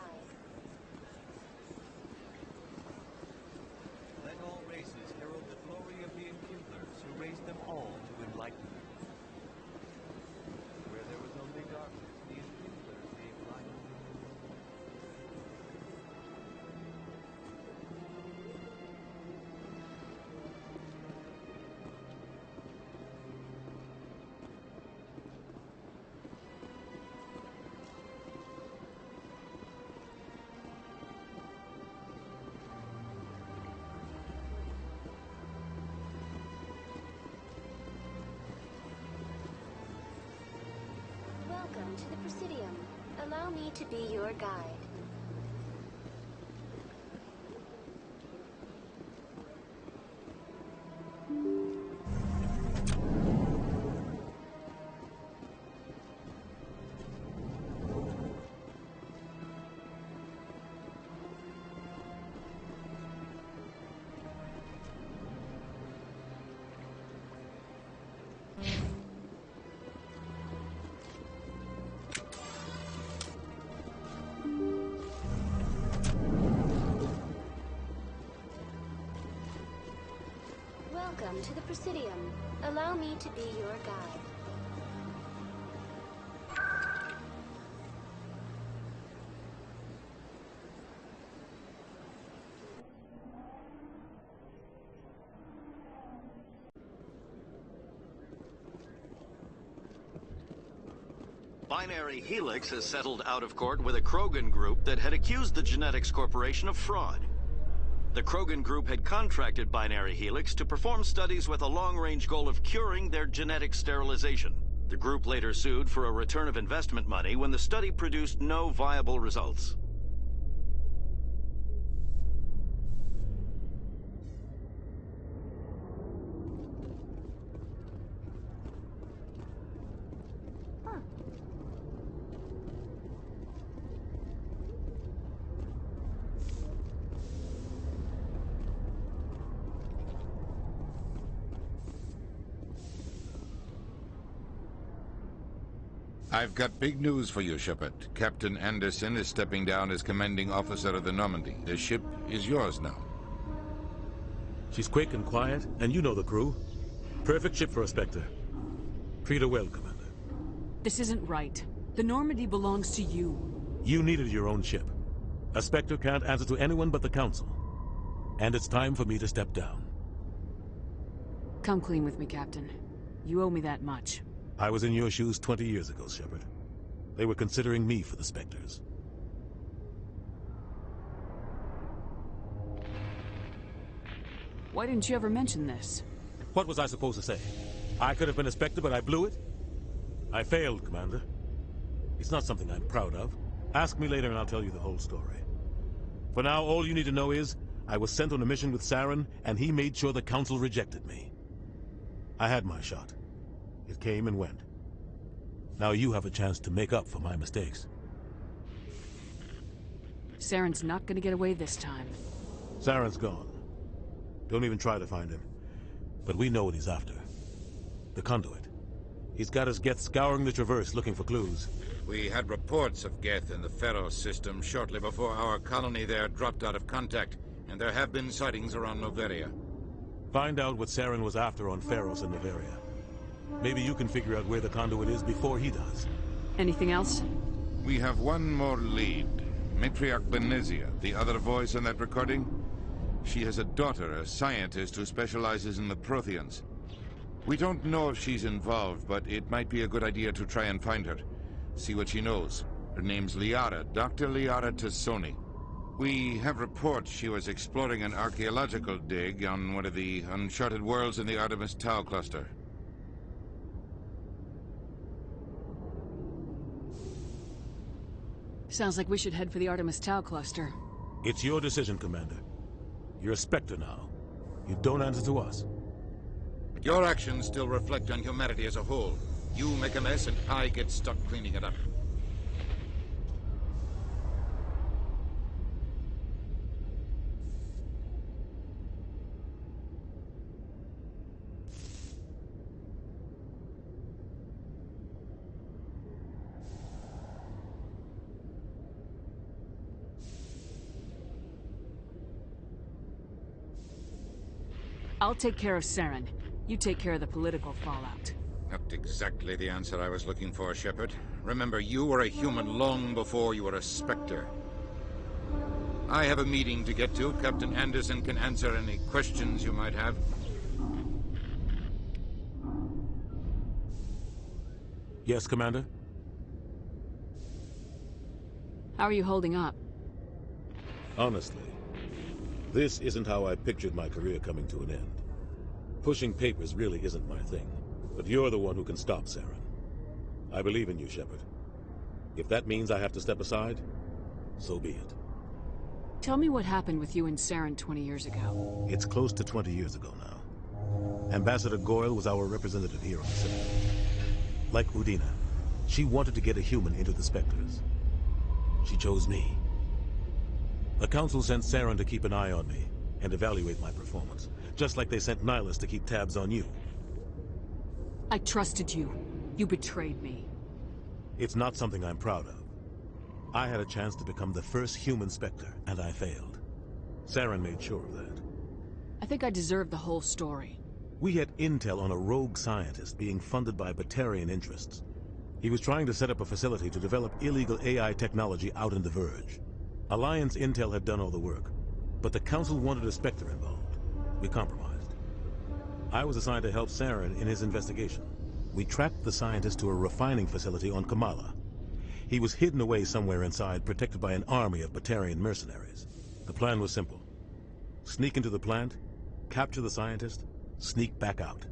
Let all races herald the glory of the Enkindlers who raised them all to enlightenment. Where there was only darkness, the Enkindlers gave light. Welcome to the Presidium. Allow me to be your guide. Welcome to the Presidium. Allow me to be your guide. Binary Helix has settled out of court with a Krogan group that had accused the Genetics Corporation of fraud. The Krogan group had contracted Binary Helix to perform studies with a long-range goal of curing their genetic sterilization. The group later sued for a return of investment money when the study produced no viable results. I've got big news for you, Shepard. Captain Anderson is stepping down as commanding officer of the Normandy. The ship is yours now. She's quick and quiet, and you know the crew. Perfect ship for a Spectre. Treat her well, Commander. This isn't right. The Normandy belongs to you. You needed your own ship. A Spectre can't answer to anyone but the Council. And it's time for me to step down. Come clean with me, Captain. You owe me that much. I was in your shoes 20 years ago, Shepard. They were considering me for the Spectres. Why didn't you ever mention this? What was I supposed to say? I could have been a Spectre, but I blew it? I failed, Commander. It's not something I'm proud of. Ask me later and I'll tell you the whole story. For now, all you need to know is, I was sent on a mission with Saren, and he made sure the Council rejected me. I had my shot. It came and went. Now you have a chance to make up for my mistakes. Saren's not gonna get away this time. Saren's gone. Don't even try to find him. But we know what he's after. The Conduit. He's got his Geth scouring the Traverse looking for clues. We had reports of Geth in the Pharos system shortly before our colony there dropped out of contact, and there have been sightings around Noveria. Find out what Saren was after on Pharos and Noveria. Maybe you can figure out where the Conduit is before he does. Anything else? We have one more lead. Matriarch Benezia, the other voice in that recording. She has a daughter, a scientist who specializes in the Protheans. We don't know if she's involved, but it might be a good idea to try and find her. See what she knows. Her name's Liara, Dr. Liara Tassoni. We have reports she was exploring an archaeological dig on one of the uncharted worlds in the Artemis Tau cluster. Sounds like we should head for the Artemis Tau cluster. It's your decision, Commander. You're a Spectre now. You don't answer to us. But your actions still reflect on humanity as a whole. You make a mess and I get stuck cleaning it up. I'll take care of Saren. You take care of the political fallout. Not exactly the answer I was looking for, Shepard. Remember, you were a human long before you were a Spectre. I have a meeting to get to. Captain Anderson can answer any questions you might have. Yes, Commander? How are you holding up? Honestly, this isn't how I pictured my career coming to an end. Pushing papers really isn't my thing, but you're the one who can stop Saren. I believe in you, Shepard. If that means I have to step aside, so be it. Tell me what happened with you and Saren 20 years ago. It's close to 20 years ago now. Ambassador Goyle was our representative here on the Citadel. Like Udina, she wanted to get a human into the Spectres. She chose me. The Council sent Saren to keep an eye on me and evaluate my performance, just like they sent Nihilus to keep tabs on you. I trusted you. You betrayed me. It's not something I'm proud of. I had a chance to become the first human Spectre, and I failed. Saren made sure of that. I think I deserve the whole story. We had intel on a rogue scientist being funded by Batarian interests. He was trying to set up a facility to develop illegal AI technology out in the Verge. Alliance intel had done all the work, but the Council wanted a Spectre involved. We compromised. I was assigned to help Saren in his investigation. We tracked the scientist to a refining facility on Kamala. He was hidden away somewhere inside, protected by an army of Batarian mercenaries. The plan was simple. Sneak into the plant, capture the scientist, sneak back out.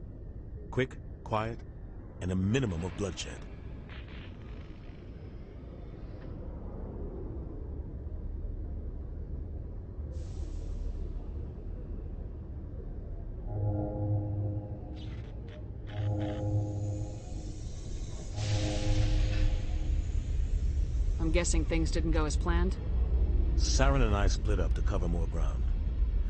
Quick, quiet, and a minimum of bloodshed. I'm guessing things didn't go as planned? Saren and I split up to cover more ground.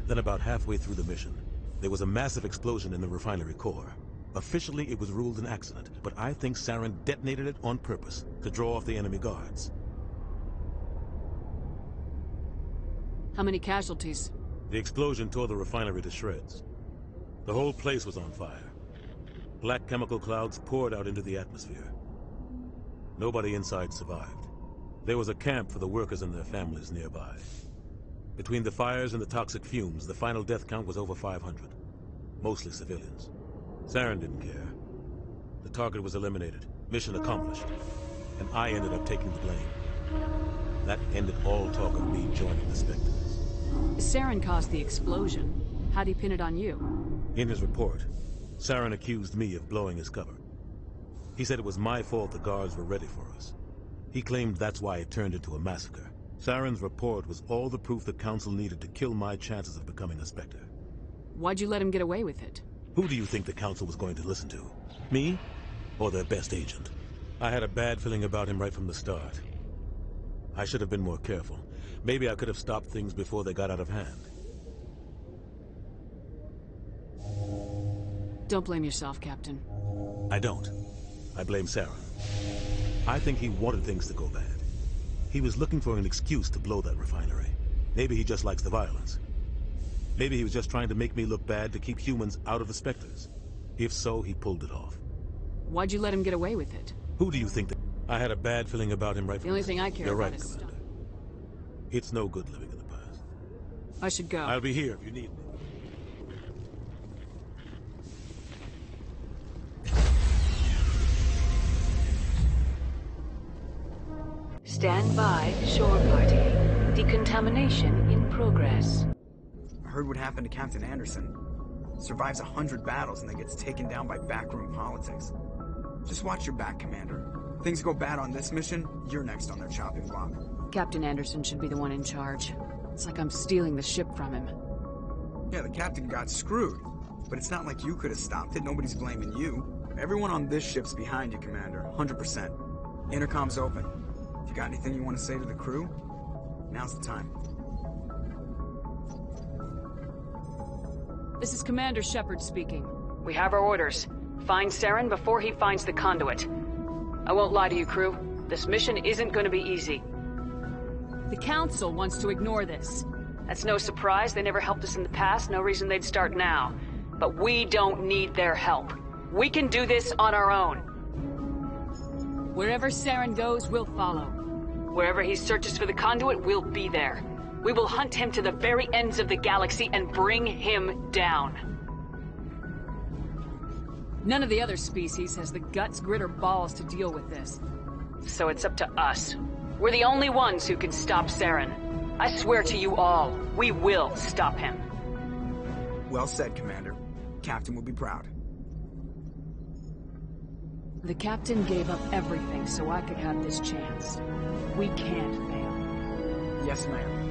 Then about halfway through the mission, there was a massive explosion in the refinery core. Officially, it was ruled an accident, but I think Saren detonated it on purpose to draw off the enemy guards. How many casualties? The explosion tore the refinery to shreds. The whole place was on fire. Black chemical clouds poured out into the atmosphere. Nobody inside survived. There was a camp for the workers and their families nearby. Between the fires and the toxic fumes, the final death count was over 500. Mostly civilians. Saren didn't care. The target was eliminated, mission accomplished, and I ended up taking the blame. That ended all talk of me joining the Spectres. Saren caused the explosion. How'd he pin it on you? In his report, Saren accused me of blowing his cover. He said it was my fault the guards were ready for us. He claimed that's why it turned into a massacre. Saren's report was all the proof the Council needed to kill my chances of becoming a Spectre. Why'd you let him get away with it? Who do you think the Council was going to listen to? Me? Or their best agent? I had a bad feeling about him right from the start. I should have been more careful. Maybe I could have stopped things before they got out of hand. Don't blame yourself, Captain. I don't. I blame Saren. I think he wanted things to go bad. He was looking for an excuse to blow that refinery. Maybe he just likes the violence. Maybe he was just trying to make me look bad to keep humans out of the Spectres. If so, he pulled it off. Why'd you let him get away with it? Who do you think that... I had a bad feeling about him right from the only thing I care You're about right, is Commander. It's no good living in the past. I should go. I'll be here if you need me. Stand by, shore party. Decontamination in progress. I heard what happened to Captain Anderson. Survives 100 battles and then gets taken down by backroom politics. Just watch your back, Commander. Things go bad on this mission, you're next on their chopping block. Captain Anderson should be the one in charge. It's like I'm stealing the ship from him. Yeah, the captain got screwed. But it's not like you could have stopped it. Nobody's blaming you. Everyone on this ship's behind you, Commander. 100%. Intercom's open. If you got anything you want to say to the crew, now's the time. This is Commander Shepard speaking. We have our orders. Find Saren before he finds the conduit. I won't lie to you, crew. This mission isn't going to be easy. The Council wants to ignore this. That's no surprise. They never helped us in the past. No reason they'd start now. But we don't need their help. We can do this on our own. Wherever Saren goes, we'll follow. Wherever he searches for the conduit, we'll be there. We will hunt him to the very ends of the galaxy and bring him down. None of the other species has the guts, grit, or balls to deal with this. So it's up to us. We're the only ones who can stop Saren. I swear to you all, we will stop him. Well said, Commander. Captain will be proud. The Captain gave up everything so I could have this chance. We can't fail. Yes, ma'am.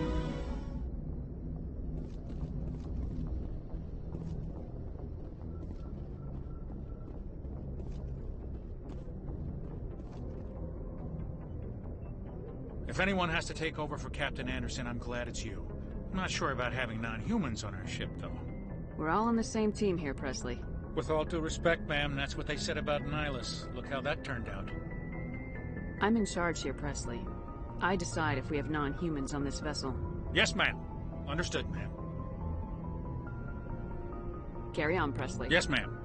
If anyone has to take over for Captain Anderson, I'm glad it's you. I'm not sure about having non-humans on our ship, though. We're all on the same team here, Presley. With all due respect, ma'am, that's what they said about Nihilus. Look how that turned out. I'm in charge here, Presley. I decide if we have non-humans on this vessel. Yes, ma'am. Understood, ma'am. Carry on, Presley. Yes, ma'am.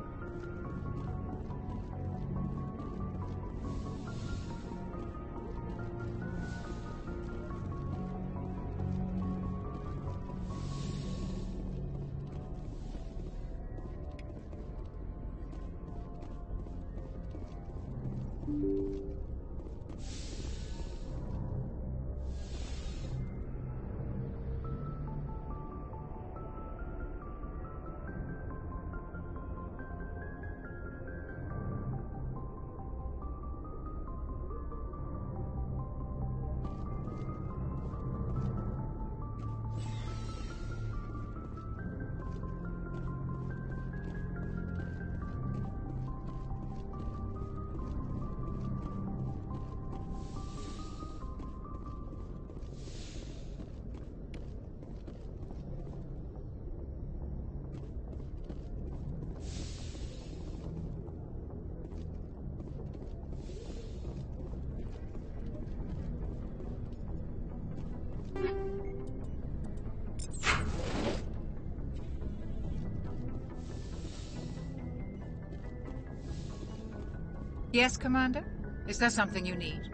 Yes, Commander? Is there something you need?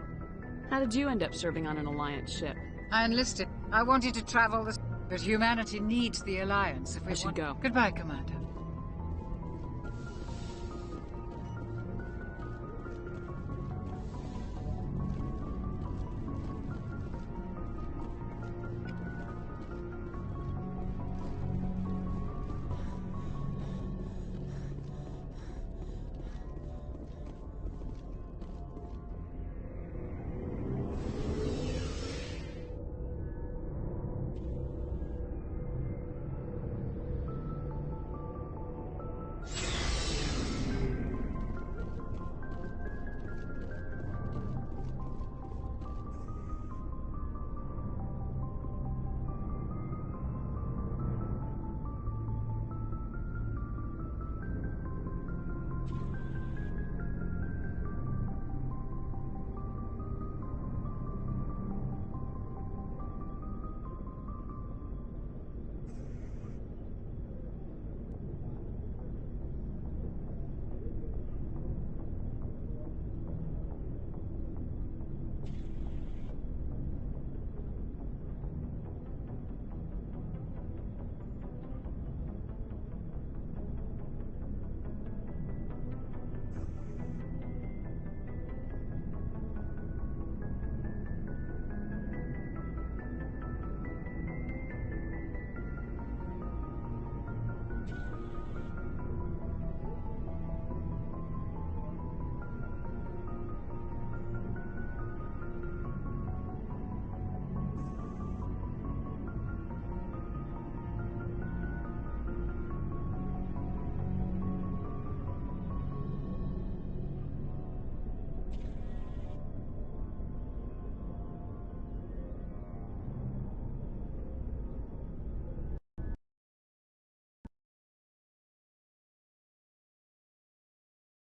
How did you end up serving on an Alliance ship? I enlisted. I wanted to travel the... But humanity needs the Alliance if we I should go. Goodbye, Commander.